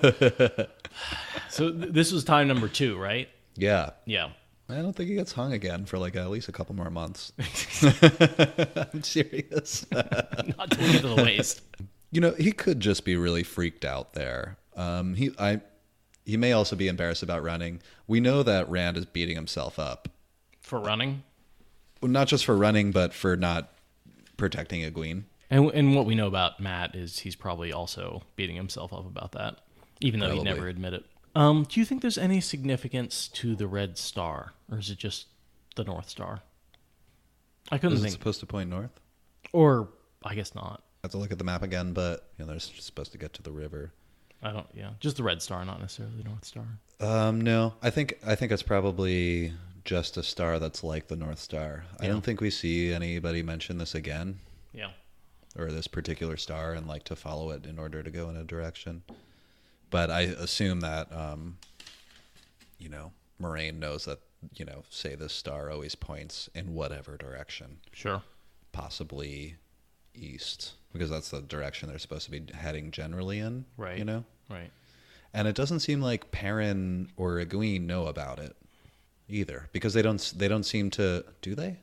So this was time number 2, right? Yeah. Yeah. I don't think he gets hung again for like at least a couple more months. I'm serious. Not till we get to the waist. You know, he could just be really freaked out there. He may also be embarrassed about running. We know that Rand is beating himself up. For running? Well, not just for running, but for not protecting Egwene. And what we know about Matt is he's probably also beating himself up about that, even though he'd never admit it. Do you think there's any significance to the Red Star, or is it just the North Star? I couldn't think. Is it supposed to point north? Or I guess not. I have to look at the map again, but they're supposed to get to the river. Just the Red Star, not necessarily the North Star. No, I think it's probably just a star that's like the North Star. Yeah. I don't think we see anybody mention this again. Yeah. Or this particular star and like to follow it in order to go in a direction. But I assume that, Moraine knows that, say this star always points in whatever direction. Sure. Possibly east, because that's the direction they're supposed to be heading generally in. Right. Right. And it doesn't seem like Perrin or Egwene know about it either, because they don't seem to, do they?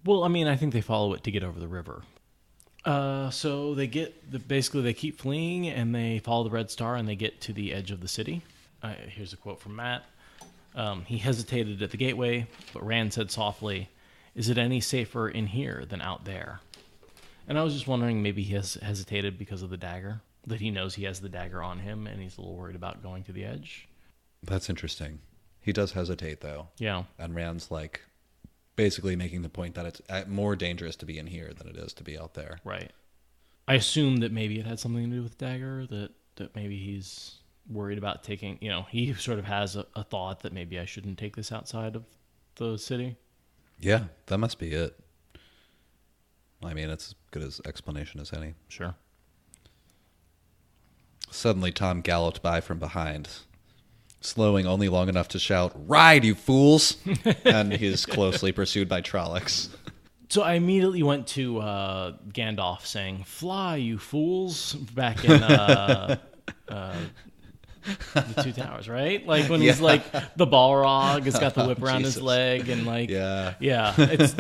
Well, I mean, I think they follow it to get over the river. So they basically they keep fleeing and they follow the Red Star and they get to the edge of the city. Here's a quote from Matt. He hesitated at the gateway, but Rand said softly, "Is it any safer in here than out there?" And I was just wondering, maybe he has hesitated because of the dagger, that he knows he has the dagger on him and he's a little worried about going to the edge. That's interesting. He does hesitate though. Yeah. And Rand's like, basically making the point that it's more dangerous to be in here than it is to be out there. Right. I assume that maybe it had something to do with dagger, that maybe he's worried about taking, he sort of has a thought that maybe I shouldn't take this outside of the city. Yeah, that must be it. I mean, it's as good as explanation as any. Sure. Suddenly, Thom galloped by from behind, slowing only long enough to shout, "Ride, you fools!" And he's closely pursued by Tollocs. So I immediately went to Gandalf saying, "Fly, you fools!" back in the Two Towers, right? Like when he's like the Balrog has got the whip around his leg and like, yeah, it's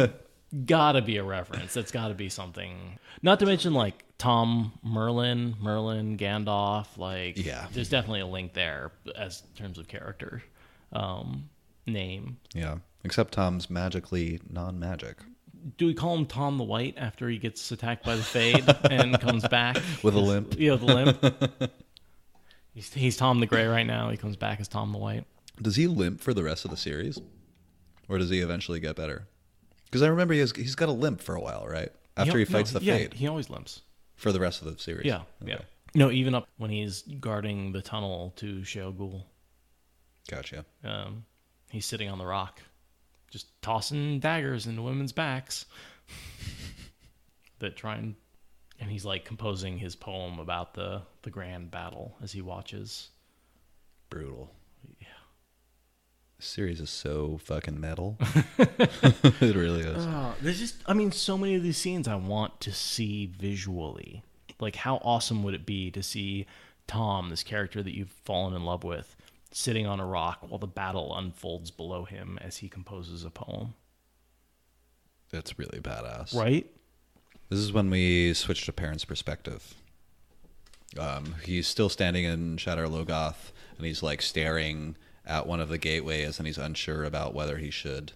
gotta be a reference. That's gotta be something. Not to mention like Thom, Merlin, Gandalf. Like, there's definitely a link there as terms of character name. Yeah, except Tom's magically non-magic. Do we call him Thom the White after he gets attacked by the Fade and comes back with a limp? Yeah, the limp. He's Thom the Gray right now. He comes back as Thom the White. Does he limp for the rest of the series, or does he eventually get better? Because I remember he's got a limp for a while, right? After he fights the Fade. He always limps. For the rest of the series? Yeah, okay. Yeah. No, even up when he's guarding the tunnel to Sheol. Gotcha. He's sitting on the rock, just tossing daggers into women's backs that try and he's like composing his poem about the grand battle as he watches. Brutal. Yeah. This series is so fucking metal. It really is. There's just, so many of these scenes I want to see visually. Like, how awesome would it be to see Thom, this character that you've fallen in love with, sitting on a rock while the battle unfolds below him as he composes a poem? That's really badass. Right? This is when we switch to Perrin's perspective. He's still standing in Shadar Logoth, and he's like staring at one of the gateways, and he's unsure about whether he should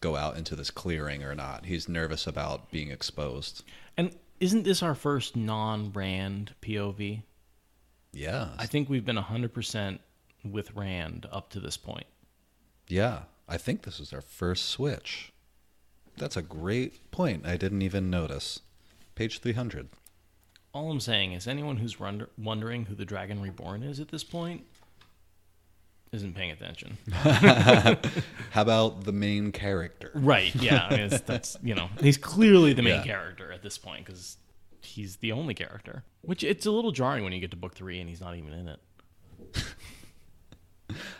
go out into this clearing or not. He's nervous about being exposed. And isn't this our first non-Rand POV? Yeah. I think we've been 100% with Rand up to this point. Yeah. I think this is our first switch. That's a great point. I didn't even notice. Page 300. All I'm saying is anyone who's wondering who the Dragon Reborn is at this point isn't paying attention. How about the main character? Right, yeah. That's he's clearly the main character at this point because he's the only character. Which it's a little jarring when you get to book 3 and he's not even in it.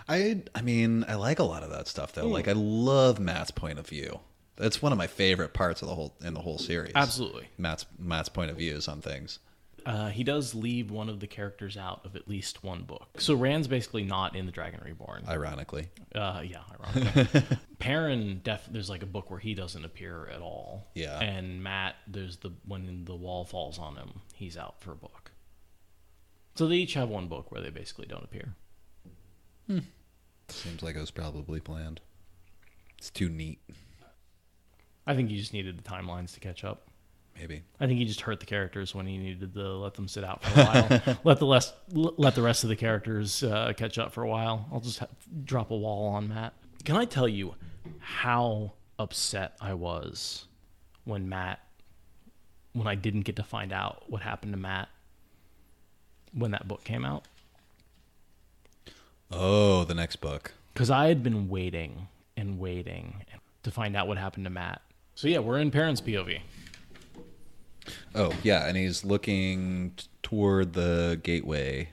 I mean, I like a lot of that stuff though. Like I love Matt's point of view. That's one of my favorite parts of the whole series. Absolutely. Matt's point of views on things. He does leave one of the characters out of at least one book. So Rand's basically not in The Dragon Reborn. Ironically. Yeah, ironically. Perrin, there's like a book where he doesn't appear at all. Yeah. And Matt, when the wall falls on him, he's out for a book. So they each have one book where they basically don't appear. Seems like it was probably planned. It's too neat. I think he just needed the timelines to catch up. Maybe. I think he just hurt the characters when he needed to let them sit out for a while. let the rest of the characters catch up for a while. I'll just drop a wall on Matt. Can I tell you how upset I was when I didn't get to find out what happened to Matt when that book came out? Oh, the next book. Because I had been waiting and waiting to find out what happened to Matt. So yeah, we're in Perrin's POV. Oh, yeah, and he's looking toward the gateway,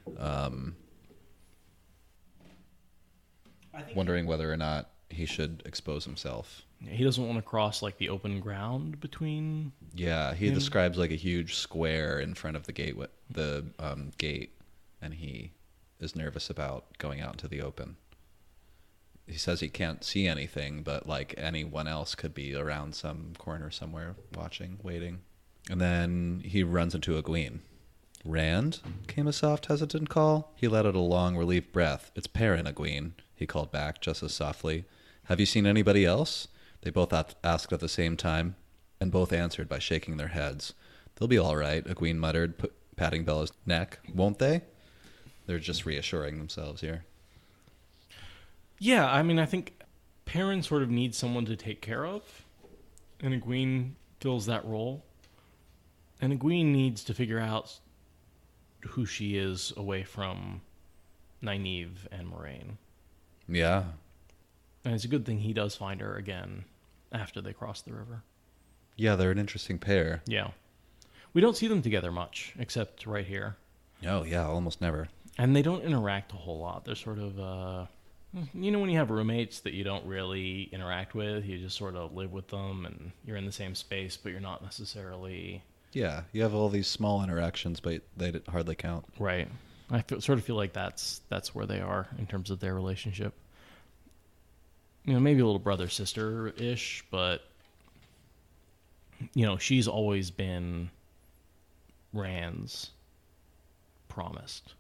wondering whether or not he should expose himself. He doesn't want to cross like the open ground between... Yeah, he describes like a huge square in front of the gate, and he is nervous about going out into the open. He says he can't see anything, but like anyone else could be around some corner somewhere watching, waiting. And then he runs into Egwene. Rand, came a soft, hesitant call. He let out a long, relieved breath. It's Perrin, Egwene, he called back just as softly. Have you seen anybody else? They both asked at the same time, and both answered by shaking their heads. They'll be all right, Egwene muttered, patting Bella's neck. Won't they? They're just reassuring themselves here. Yeah, I mean, I think Perrin sort of needs someone to take care of, and Egwene fills that role. And Egwene needs to figure out who she is away from Nynaeve and Moraine. Yeah. And it's a good thing he does find her again after they cross the river. Yeah, they're an interesting pair. Yeah. We don't see them together much, except right here. Oh, yeah, almost never. And they don't interact a whole lot. They're sort of, you know, when you have roommates that you don't really interact with, you just sort of live with them and you're in the same space, but you're not necessarily... Yeah, you have all these small interactions, but they hardly count. Right. I sort of feel like that's where they are in terms of their relationship. You know, maybe a little brother-sister-ish, but, you know, she's always been Rand's promised.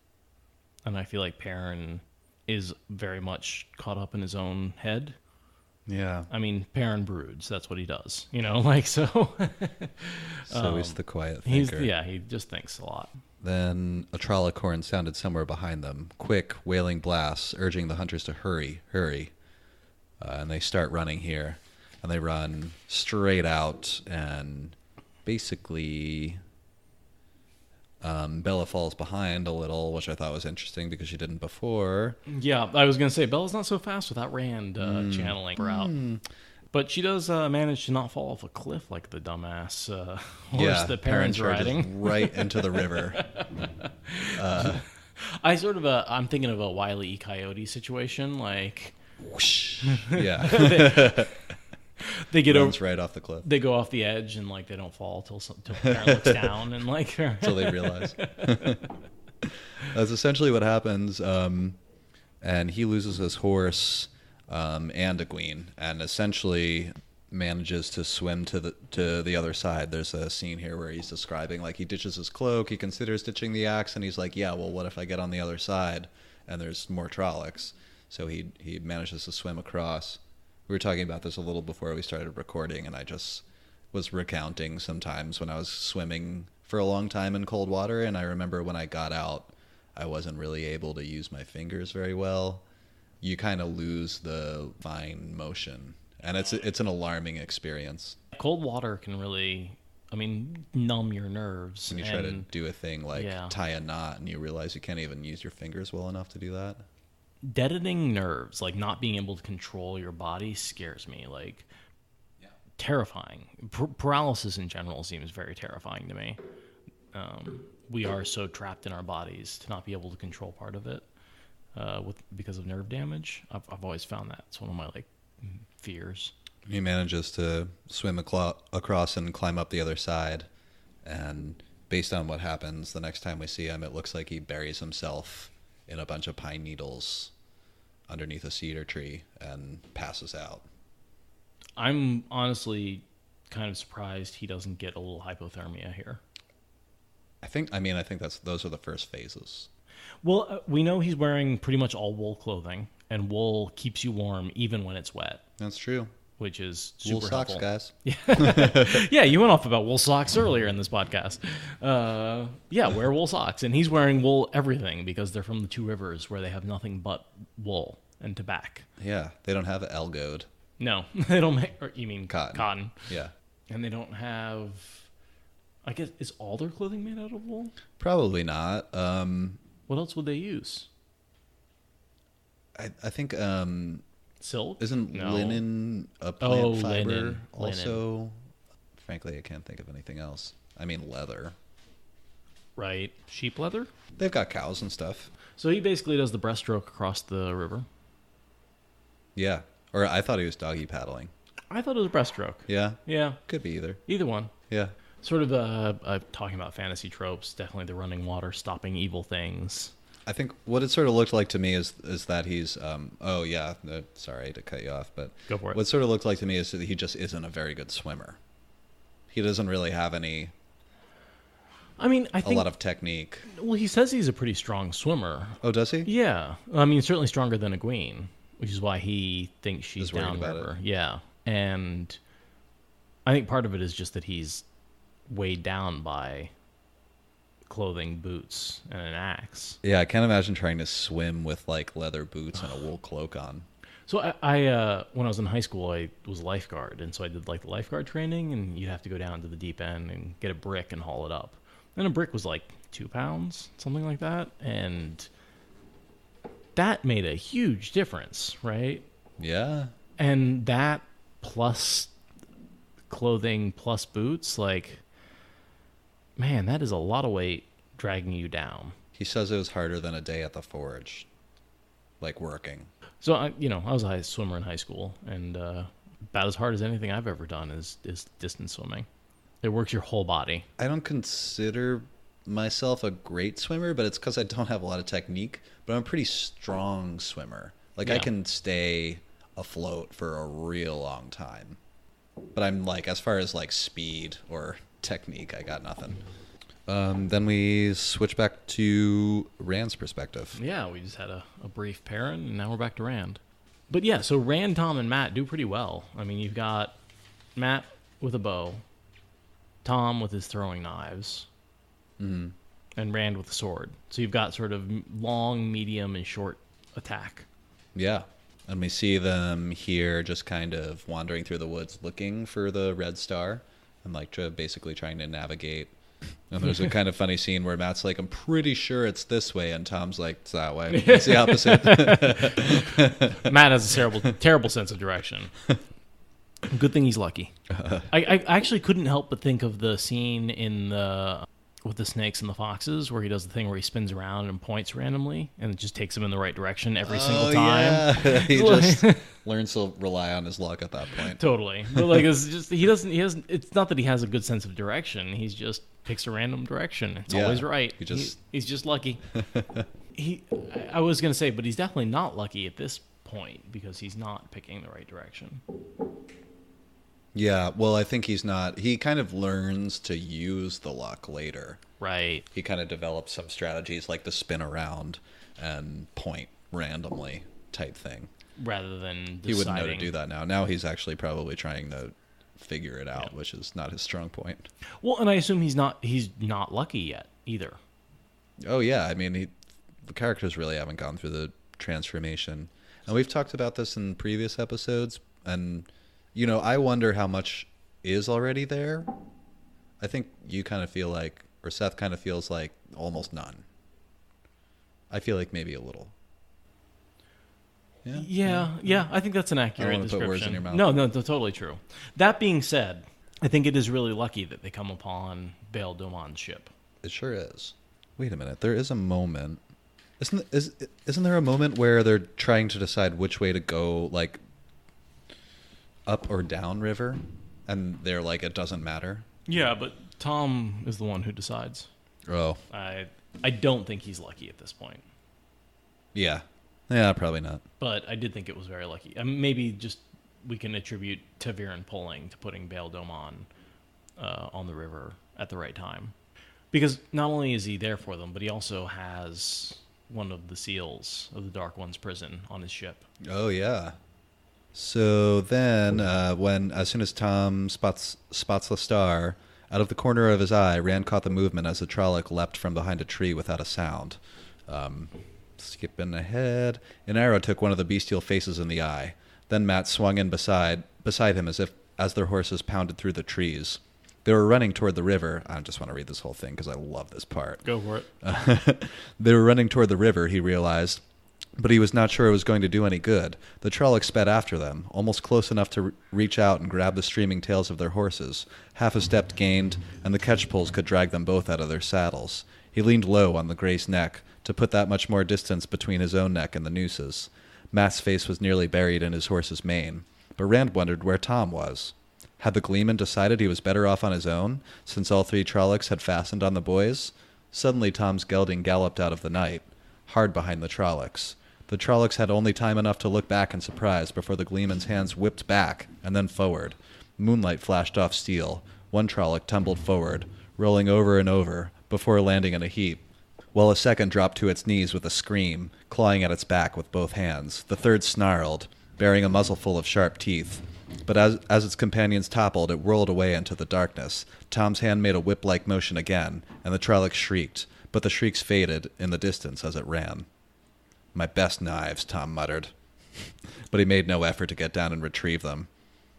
And I feel like Perrin is very much caught up in his own head. Yeah. I mean, Perrin broods. That's what he does. You know, like, so... So he's the quiet thinker. He just thinks a lot. Then a Trolloc horn sounded somewhere behind them. Quick, wailing blasts, urging the hunters to hurry, hurry. And they start running here. And they run straight out, and basically... Bella falls behind a little, which I thought was interesting because she didn't before. Yeah, I was going to say, Bella's not so fast without Rand channeling her out. But she does manage to not fall off a cliff like the dumbass horse that Perrin's riding. Right into the river. I'm thinking of a Wile E. Coyote situation, like... Whoosh. Yeah. They get Runs right off the cliff. They go off the edge and like they don't fall till Perrin looks down and like until they realize. That's essentially what happens. And he loses his horse and Egwene, and essentially manages to swim to the other side. There's a scene here where he's describing like he ditches his cloak, he considers ditching the axe, and he's like, yeah, well, what if I get on the other side and there's more Trollocs? So he manages to swim across. We were talking about this a little before we started recording, and I just was recounting sometimes when I was swimming for a long time in cold water, and I remember when I got out, I wasn't really able to use my fingers very well. You kind of lose the fine motion, and it's an alarming experience. Cold water can really, numb your nerves. When you try to do a thing like tie a knot, and you realize you can't even use your fingers well enough to do that. Deadening nerves, like not being able to control your body, scares me. Like, terrifying. Paralysis in general seems very terrifying to me. We are so trapped in our bodies to not be able to control part of it because of nerve damage. I've always found that. It's one of my fears. He manages to swim across and climb up the other side, and based on what happens the next time we see him, it looks like he buries himself in a bunch of pine needles underneath a cedar tree and passes out. I'm honestly kind of surprised he doesn't get a little hypothermia here. I think those are the first phases. Well, we know he's wearing pretty much all wool clothing, and wool keeps you warm even when it's wet. That's true. Which is super wool socks, helpful. guys. Yeah, you went off about wool socks earlier in this podcast. Yeah, wear wool socks. And he's wearing wool everything because they're from the two rivers where they have nothing but wool and tobacco. Yeah, they don't have elgode. No, they don't make... Or you mean cotton. Cotton. Yeah. And they don't have... I guess, is all their clothing made out of wool? Probably not. What else would they use? I think... Silk? Isn't No. linen a plant fiber linen. also? Frankly, I can't think of anything else. I mean, leather. Right. Sheep leather? They've got cows and stuff. So he basically does the breaststroke across the river. Yeah. Or I thought he was doggy paddling. I thought it was a breaststroke. Yeah? Yeah. Could be either. Either one. Yeah. Sort of talking about fantasy tropes, definitely the running water, stopping evil things. I think what it sort of looked like to me is that he's sorry to cut you off, but Go for it. What sort of looked like to me is that he just isn't a very good swimmer. He doesn't really have a lot of technique. Well, he says he's a pretty strong swimmer. Oh, does he? Yeah. I mean, certainly stronger than Egwene, which is why he thinks she's Is worried about downriver. it. Yeah. And I think part of it is just that he's weighed down by clothing, boots, and an axe. Yeah, I can't imagine trying to swim with like leather boots and a wool cloak on. So I when I was in high school, I was a lifeguard, and so I did like the lifeguard training, and you'd have to go down to the deep end and get a brick and haul it up. And a brick was like 2 pounds, something like that, and that made a huge difference, right? Yeah. And that plus clothing plus boots, like, man, that is a lot of weight dragging you down. He says it was harder than a day at the forge, like working. So, I was a high swimmer in high school, and about as hard as anything I've ever done is distance swimming. It works your whole body. I don't consider myself a great swimmer, but it's because I don't have a lot of technique, but I'm a pretty strong swimmer. Like, Yeah. I can stay afloat for a real long time. But I'm like, as far as like speed or technique, I got nothing. Then we switch back to Rand's perspective. Yeah, we just had a brief Perrin, and now we're back to Rand. But yeah, so Rand, Thom, and Matt do pretty well. I mean, you've got Matt with a bow, Thom with his throwing knives, and Rand with a sword. So you've got sort of long, medium, and short attack. Yeah. And we see them here just kind of wandering through the woods looking for the red star and like basically trying to navigate. And there's a kind of funny scene where Matt's like, I'm pretty sure it's this way. And Tom's like, it's that way. It's the opposite. Matt has a terrible sense of direction. Good thing he's lucky. I actually couldn't help but think of the scene with the snakes and the foxes where he does the thing where he spins around and points randomly and it just takes him in the right direction every single time. Yeah. He just learns to rely on his luck at that point. Totally. But like it's just it's not that he has a good sense of direction. He's just picks a random direction. It's always right. He's just lucky. I was going to say, but he's definitely not lucky at this point because he's not picking the right direction. Yeah, well, I think he's not. He kind of learns to use the luck later. Right. He kind of develops some strategies like the spin around and point randomly type thing. Rather than deciding. He wouldn't know to do that now. Now he's actually probably trying to figure it out, which is not his strong point. Well, and I assume he's not lucky yet either. Oh, yeah. I mean, the characters really haven't gone through the transformation. And we've talked about this in previous episodes, and I wonder how much is already there. I think you kind of feel like, or Seth kind of feels like almost none. I feel like maybe a little. Yeah. I think that's an accurate I don't want to description. put words in your mouth. No, totally true. That being said, I think it is really lucky that they come upon Bail Domon's ship. It sure is. Wait a minute. There is a moment. Isn't there a moment where they're trying to decide which way to go, like up or down river, and they're like, it doesn't matter? Yeah, but Thom is the one who decides. Oh. I don't think he's lucky at this point. Yeah. Yeah, probably not. But I did think it was very lucky. Maybe just we can attribute Ta'Veren pulling to putting Bail Domon on the river at the right time. Because not only is he there for them, but he also has one of the seals of the Dark One's prison on his ship. Oh, yeah. So then, as soon as Thom spots the star, out of the corner of his eye, Rand caught the movement as the Trolloc leapt from behind a tree without a sound. Skipping ahead, an arrow took one of the bestial faces in the eye. Then Mat swung in beside him as their horses pounded through the trees. They were running toward the river. I just want to read this whole thing because I love this part. Go for it. They were running toward the river, he realized, but he was not sure it was going to do any good. The Trollocs sped after them, almost close enough to reach out and grab the streaming tails of their horses. Half a step gained, and the catch-poles could drag them both out of their saddles. He leaned low on the Grey's neck to put that much more distance between his own neck and the nooses. Mat's face was nearly buried in his horse's mane, but Rand wondered where Thom was. Had the Gleeman decided he was better off on his own, since all three Trollocs had fastened on the boys? Suddenly Thom's gelding galloped out of the night, hard behind the Trollocs. The Trollocs had only time enough to look back in surprise before the Gleeman's hands whipped back and then forward. Moonlight flashed off steel. One Trolloc tumbled forward, rolling over and over, before landing in a heap, while a second dropped to its knees with a scream, clawing at its back with both hands. The third snarled, bearing a muzzle full of sharp teeth. But as its companions toppled, it whirled away into the darkness. Thom's hand made a whip-like motion again, and the Trolloc shrieked, but the shrieks faded in the distance as it ran. "My best knives," Thom muttered. But he made no effort to get down and retrieve them.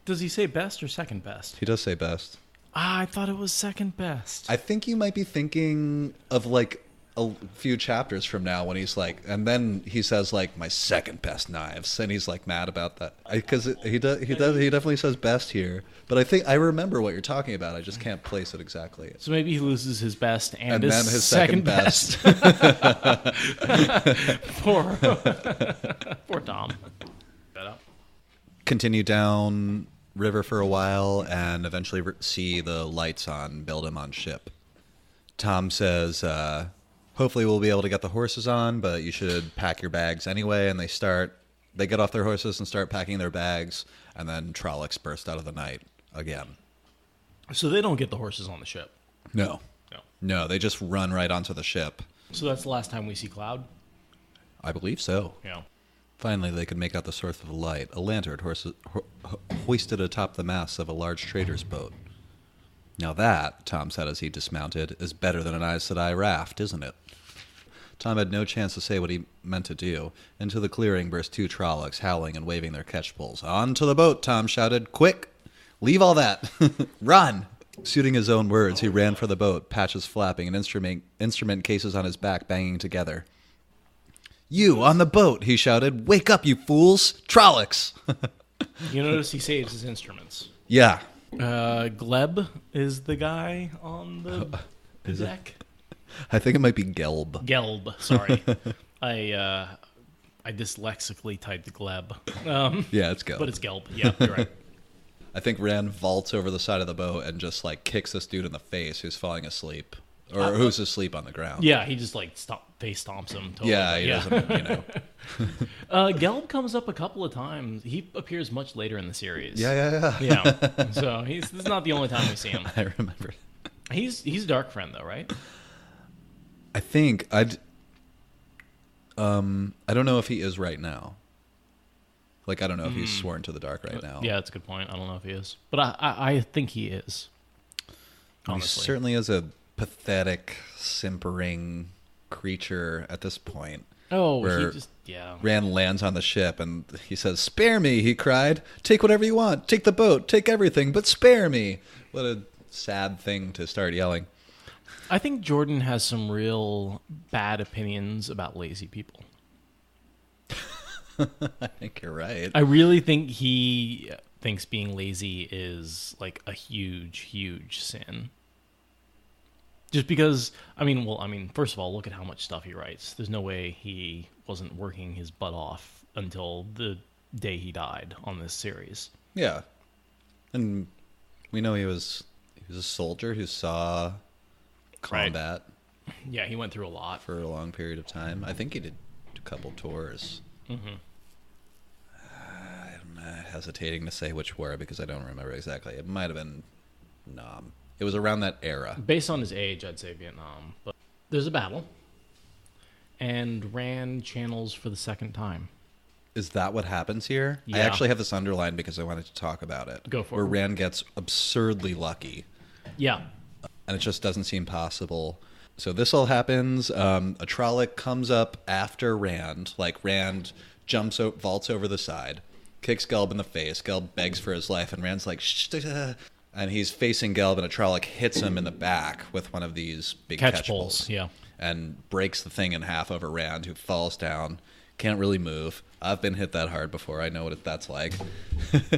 Does he say best or second best? He does say best. I thought it was second best. I think you might be thinking of, like, a few chapters from now when he's like, and then he says, like, my second best knives, and he's like mad about that because he definitely says best here, but I remember what you're talking about. I just can't place it exactly. So maybe he loses his best and then his second best. Poor Thom. Continue down river for a while and eventually see the lights on Bail Domon's ship. Thom says, hopefully we'll be able to get the horses on, but you should pack your bags anyway. And they get off their horses and start packing their bags, and then Trollocs burst out of the night again. So they don't get the horses on the ship? No, they just run right onto the ship. So that's the last time we see Cloud? I believe so. Yeah. Finally, they could make out the source of the light, a lantern hoisted atop the masts of a large trader's boat. Now that, Thom said as he dismounted, is better than an Aes Sedai raft, isn't it? Thom had no chance to say what he meant to do. Into the clearing burst two Trollocs, howling and waving their catch-poles. "On to the boat," Thom shouted. "Quick! Leave all that! Run!" Suiting his own words, he ran for the boat, patches flapping and instrument cases on his back banging together. "You, on the boat!" he shouted. "Wake up, you fools! Trollocs!" You notice he saves his instruments. Yeah. Gelb is the guy on the deck. I think it might be Gelb. Gelb, sorry. I dyslexically typed Gelb. Yeah, it's Gelb. But it's Gelb. Yeah, you're right. I think Rand vaults over the side of the boat and just, like, kicks this dude in the face who's falling asleep. Or who's asleep on the ground. Yeah, he just, like, face stomps him. Totally. Yeah, he doesn't, you know. Gelb comes up a couple of times. He appears much later in the series. Yeah. Yeah. So this is not the only time we see him. I remember. He's darkfriend, though, right? I think I don't know if he is right now. Like, I don't know if he's sworn to the dark right now. Yeah, that's a good point. I don't know if he is. But I think he is. Honestly. He certainly is a pathetic, simpering creature at this point. Oh, where he just, yeah. Rand lands on the ship and he says, "Spare me," he cried. "Take whatever you want. Take the boat. Take everything, but spare me." What a sad thing to start yelling. I think Jordan has some real bad opinions about lazy people. I think you're right. I really think he thinks being lazy is like a huge, huge sin. Just because, first of all, look at how much stuff he writes. There's no way he wasn't working his butt off until the day he died on this series. Yeah. And we know he was He's a soldier who saw combat Yeah, he went through a lot. for a long period of time. I think he did a couple tours. Mm-hmm. I'm hesitating to say which war because I don't remember exactly. It might have been Nam. It was around that era. Based on his age, I'd say Vietnam. But there's a battle, and Rand channels for the second time. Is that what happens here? Yeah. I actually have this underlined because I wanted to talk about it. Go for where it. Where Rand gets absurdly lucky. Yeah. And it just doesn't seem possible. So this all happens. A Trolloc comes up after Rand. Like, Rand vaults over the side, kicks Gelb in the face. Gelb begs for his life, and Rand's like, shh. And he's facing Gelb, and a Trolloc hits him in the back with one of these big catch poles. Yeah. And breaks the thing in half over Rand, who falls down. Can't really move. I've been hit that hard before. I know what that's like.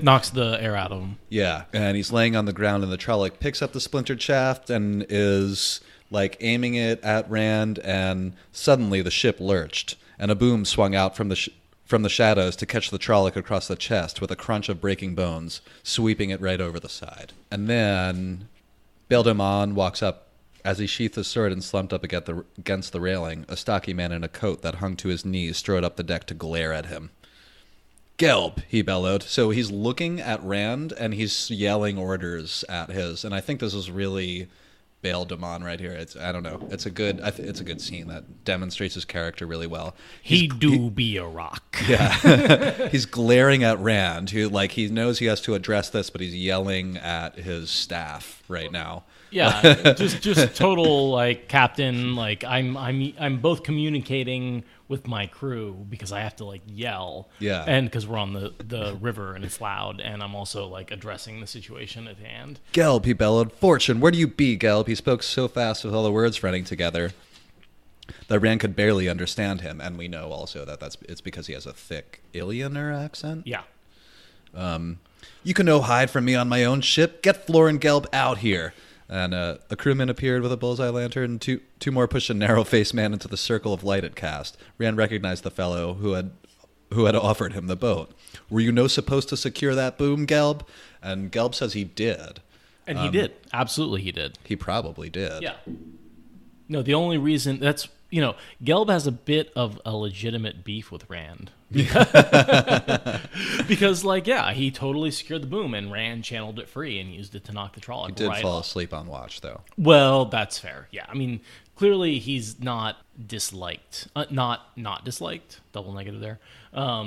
Knocks the air out of him. Yeah. And he's laying on the ground, and the Trolloc picks up the splintered shaft and is like aiming it at Rand, and suddenly the ship lurched, and a boom swung out from the shadows to catch the Trolloc across the chest with a crunch of breaking bones, sweeping it right over the side. And then Beldamon walks up. As he sheathed his sword and slumped up against the railing, a stocky man in a coat that hung to his knees strode up the deck to glare at him. Gelb, he bellowed. So he's looking at Rand, and he's yelling orders at his. And I think this is really Beldamon right here. I don't know. It's a good scene that demonstrates his character really well. He be a rock. Yeah. He's glaring at Rand, who, like, he knows he has to address this, but he's yelling at his staff right now. Yeah, just total, like, captain. Like, I'm both communicating with my crew because I have to, like, yell. Yeah. And because we're on the river and it's loud, and I'm also, like, addressing the situation at hand. Gelb, he bellowed. Fortune, where do you be, Gelb? He spoke so fast with all the words running together that Rand could barely understand him, and we know also that it's because he has a thick Illianer accent. Yeah. You can no hide from me on my own ship. Get Flor and Gelb out here. And a crewman appeared with a bullseye lantern, and two more pushed a narrow-faced man into the circle of light it cast. Rand recognized the fellow who had offered him the boat. Were you no supposed to secure that boom, Gelb? And Gelb says he did. And he did. Absolutely he did. He probably did. Yeah. No, the only reason that's, Gelb has a bit of a legitimate beef with Rand. Because, like, yeah, he totally secured the boom, and Rand channeled it free and used it to knock the Trolloc He did right fall off. asleep on watch, though. Well, that's fair. Yeah, I mean, clearly he's not disliked. Not disliked. Double negative there.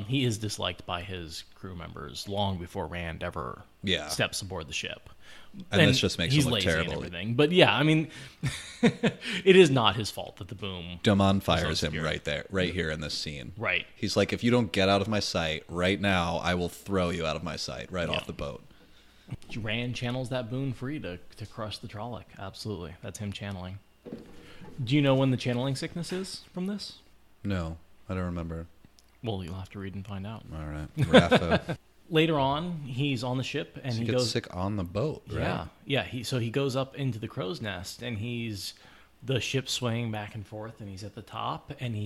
He is disliked by his crew members long before Rand ever steps aboard the ship. And this just makes him look lazy terrible. And everything. But yeah, I mean, it is not his fault that the boom. Damon fires him right here in this scene. Right. He's like, if you don't get out of my sight right now, I will throw you out of my sight off the boat. Rand channels that boon free to crush the Trolloc. Absolutely. That's him channeling. Do you know when the channeling sickness is from this? No, I don't remember. Well, you'll have to read and find out. All right. Rafa. Later on, he's on the ship, and he he gets goes sick on the boat, right? Yeah. He goes up into the crow's nest, and the ship swaying back and forth, and he's at the top, and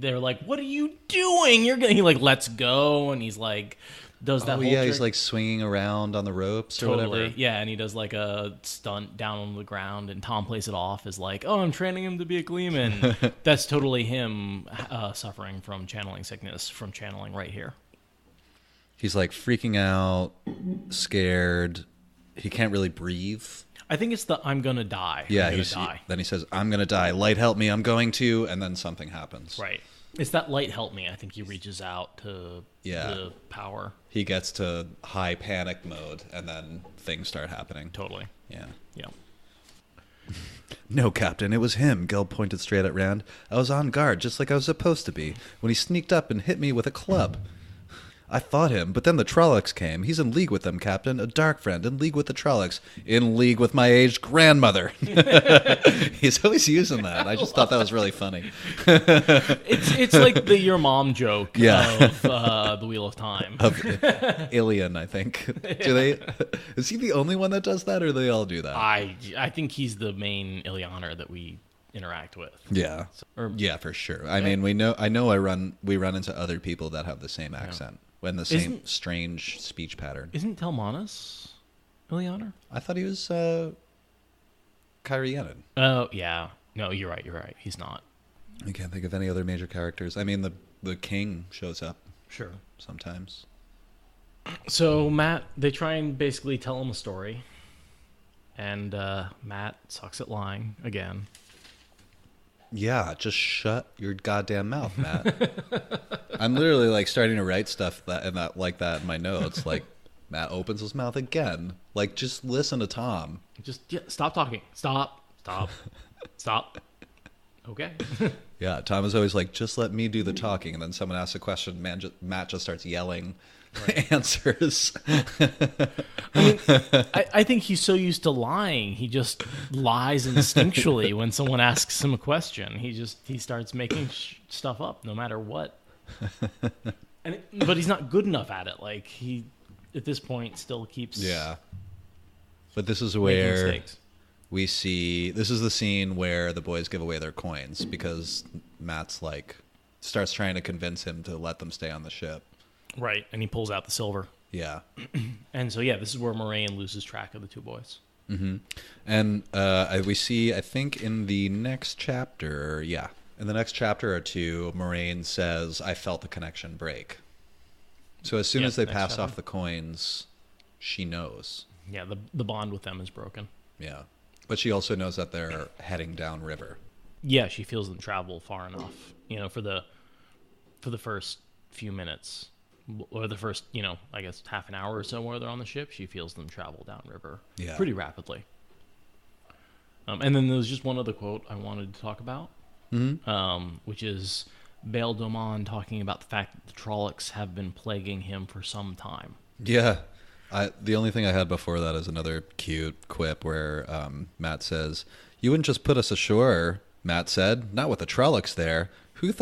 they're like, "What are you doing? He like lets go, and he's like does that whole trick. He's like swinging around on the ropes or whatever. Yeah, and he does like a stunt down on the ground, and Thom plays it off as like, "Oh, I'm training him to be a Gleeman." That's totally him suffering from channeling sickness from channeling right here. He's like freaking out, scared. He can't really breathe. I think it's the "I'm gonna die." Yeah, die. Then he says, "I'm gonna die. Light, help me. I'm going to." And then something happens. Right. It's that light help me. I think he reaches out to the power. He gets to high panic mode, and then things start happening. Totally. Yeah. Yeah. No, Captain, it was him. Gelb pointed straight at Rand. I was on guard, just like I was supposed to be, when he sneaked up and hit me with a club. I fought him, but then the Trollocs came. He's in league with them, Captain. A dark friend, in league with the Trollocs. In league with my aged grandmother. He's always using that. I just thought that was really funny. It's like the your mom joke of the Wheel of Time. Of Ilian, I think. Is he the only one that does that, or do they all do that? I think he's the main Illianer that we interact with. Yeah. Yeah, for sure. I mean, we run into other people that have the same accent. And the same strange speech pattern. Isn't Telmanus Illianer? I thought he was Kyrianen. Oh, yeah. No, you're right. He's not. I can't think of any other major characters. I mean, the king shows up. Sure. Sometimes. So Matt, they try and basically tell him a story. And Matt sucks at lying again. Yeah, just shut your goddamn mouth, Matt. I'm literally like starting to write stuff like that in my notes. Like, Matt opens his mouth again. Like, just listen to Thom. Stop talking. Stop. Okay. Yeah, Thom is always like, just let me do the talking. And then someone asks a question, Matt just starts yelling answers. I think he's so used to lying, he just lies instinctually when someone asks him a question. He starts making stuff up no matter what. But he's not good enough at it. Like, he, at this point, still keeps... Yeah. But this is where mistakes. We see... This is the scene where the boys give away their coins because Matt's like... starts trying to convince him to let them stay on the ship. Right, and he pulls out the silver. Yeah. And so, yeah, this is where Moraine loses track of the two boys. Mm-hmm. And we see, I think, in the next chapter... Yeah. In the next chapter or two, Moraine says, I felt the connection break. So as soon as they pass off the coins, she knows. Yeah, the bond with them is broken. Yeah. But she also knows that they're heading downriver. Yeah, she feels them travel far enough, for the first few minutes, or the first, I guess half an hour or so where they're on the ship, she feels them travel downriver pretty rapidly. And then there's just one other quote I wanted to talk about, which is Bail Domon talking about the fact that the Tollocs have been plaguing him for some time. Yeah. The only thing I had before that is another cute quip where Matt says, you wouldn't just put us ashore, Matt said. Not with the Tollocs there. Who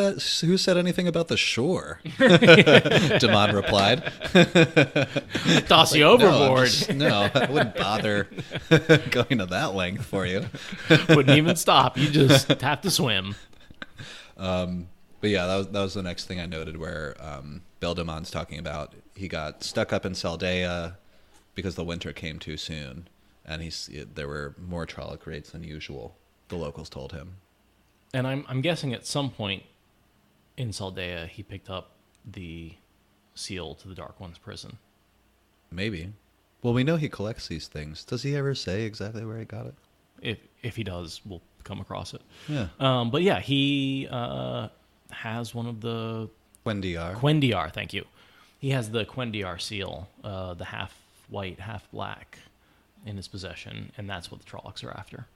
said anything about the shore? Damon replied. Toss you overboard. No, I wouldn't bother going to that length for you. Wouldn't even stop. You just have to swim. But yeah, that was the next thing I noted where Beldamon's talking about he got stuck up in Saldea because the winter came too soon, and there were more Trolloc raids than usual, the locals told him. And I'm guessing at some point in Saldea he picked up the seal to the Dark One's prison. Maybe. Well, we know he collects these things. Does he ever say exactly where he got it? If he does, we'll come across it. Yeah. But yeah, he has one of the... Quendiar, thank you. He has the Quendiar seal, the half white, half black, in his possession, and that's what the Trollocs are after.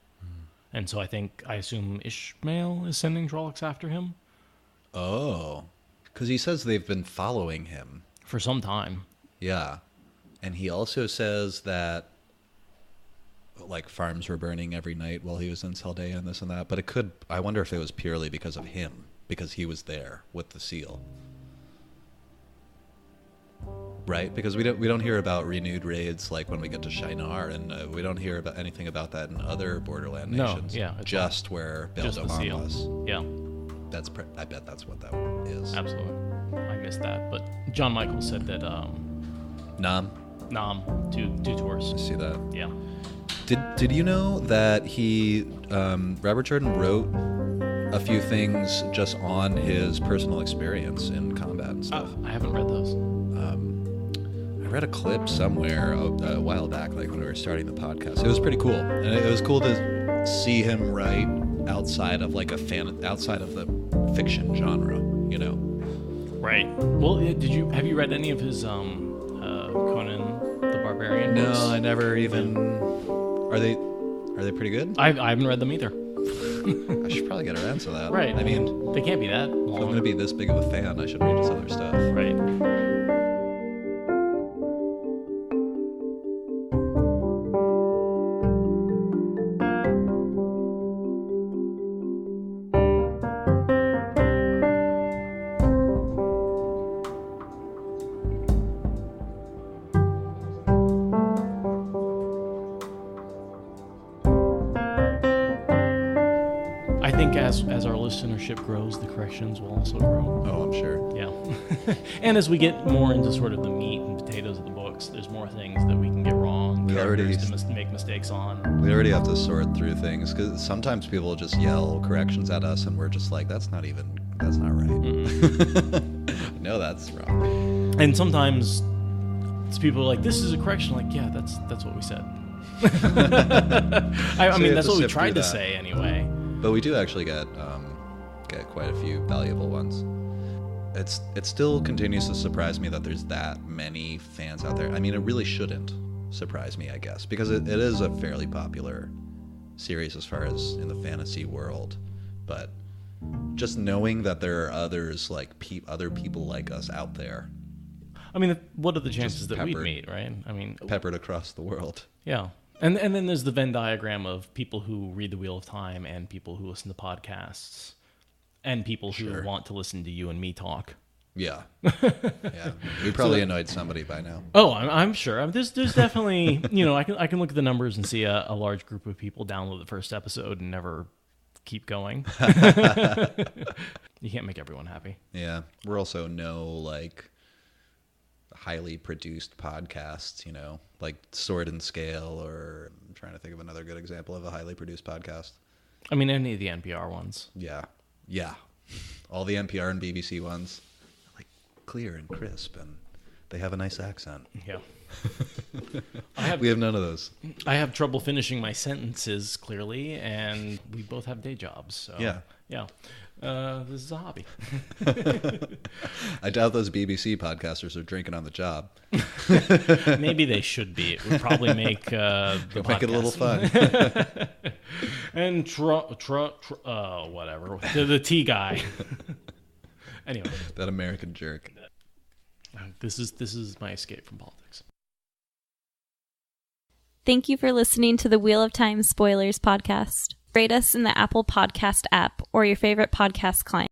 And so I assume Ishmael is sending Trollocs after him? Oh. Because he says they've been following him. For some time. Yeah. And he also says that like farms were burning every night while he was in Saldea and this and that. But I wonder if it was purely because of him, because he was there with the seal. Right? Because we don't hear about renewed raids like when we get to Shadar, and we don't hear about anything about that in other Borderland nations. No, yeah. Just where Bail Domon was. Yeah. I bet that's what that is. Absolutely. I missed that. But John Michaels said that... Nom, two tours. I see that. Yeah. Did you know that he, Robert Jordan wrote a few things just on his personal experience in combat and stuff? I haven't read those. I read a clip somewhere a while back, like when we were starting the podcast. It was pretty cool, and it was cool to see him write outside of outside of the fiction genre, Right. Well, have you read any of his Conan the Barbarian books? No, I never even. Are they pretty good? I haven't read them either. I should probably get around to that. Right. I mean, they can't be that long. If I'm going to be this big of a fan, I should read his other stuff. Right. As our listenership grows, the corrections will also grow. Oh, I'm sure. Yeah. And as we get more into sort of the meat and potatoes of the books, there's more things that we can get wrong to make mistakes on. We already have to sort through things because sometimes people will just yell corrections at us, and we're just like, that's not right. No, that's wrong. And sometimes it's people are like, this is a correction. Like, yeah, that's what we said. I mean, that's what we tried to say anyway. But we do actually get quite a few valuable ones. It still continues to surprise me that there's that many fans out there. I mean, it really shouldn't surprise me, I guess, because it is a fairly popular series as far as in the fantasy world. But just knowing that there are others like other people like us out there. I mean, what are the chances that we'd meet, right? I mean, peppered across the world. Yeah. And then there's the Venn diagram of people who read the Wheel of Time and people who listen to podcasts and people who want to listen to you and me talk. Yeah. Yeah. We probably annoyed somebody by now. Oh, I'm sure. There's definitely, I can look at the numbers and see a large group of people download the first episode and never keep going. You can't make everyone happy. Yeah. We're also highly produced podcasts, like Sword and Scale, or I'm trying to think of another good example of a highly produced podcast. I mean, any of the NPR ones. Yeah. All the NPR and BBC ones, clear and crisp, and they have a nice accent. Yeah. We have none of those. I have trouble finishing my sentences clearly, and we both have day jobs. So yeah. This is a hobby. I doubt those BBC podcasters are drinking on the job. Maybe they should be. It would probably make the make it a little fun. And whatever. The tea guy. Anyway, that American jerk. This is my escape from politics. Thank you for listening to the Wheel of Time Spoilers podcast. Rate us in the Apple Podcast app or your favorite podcast client.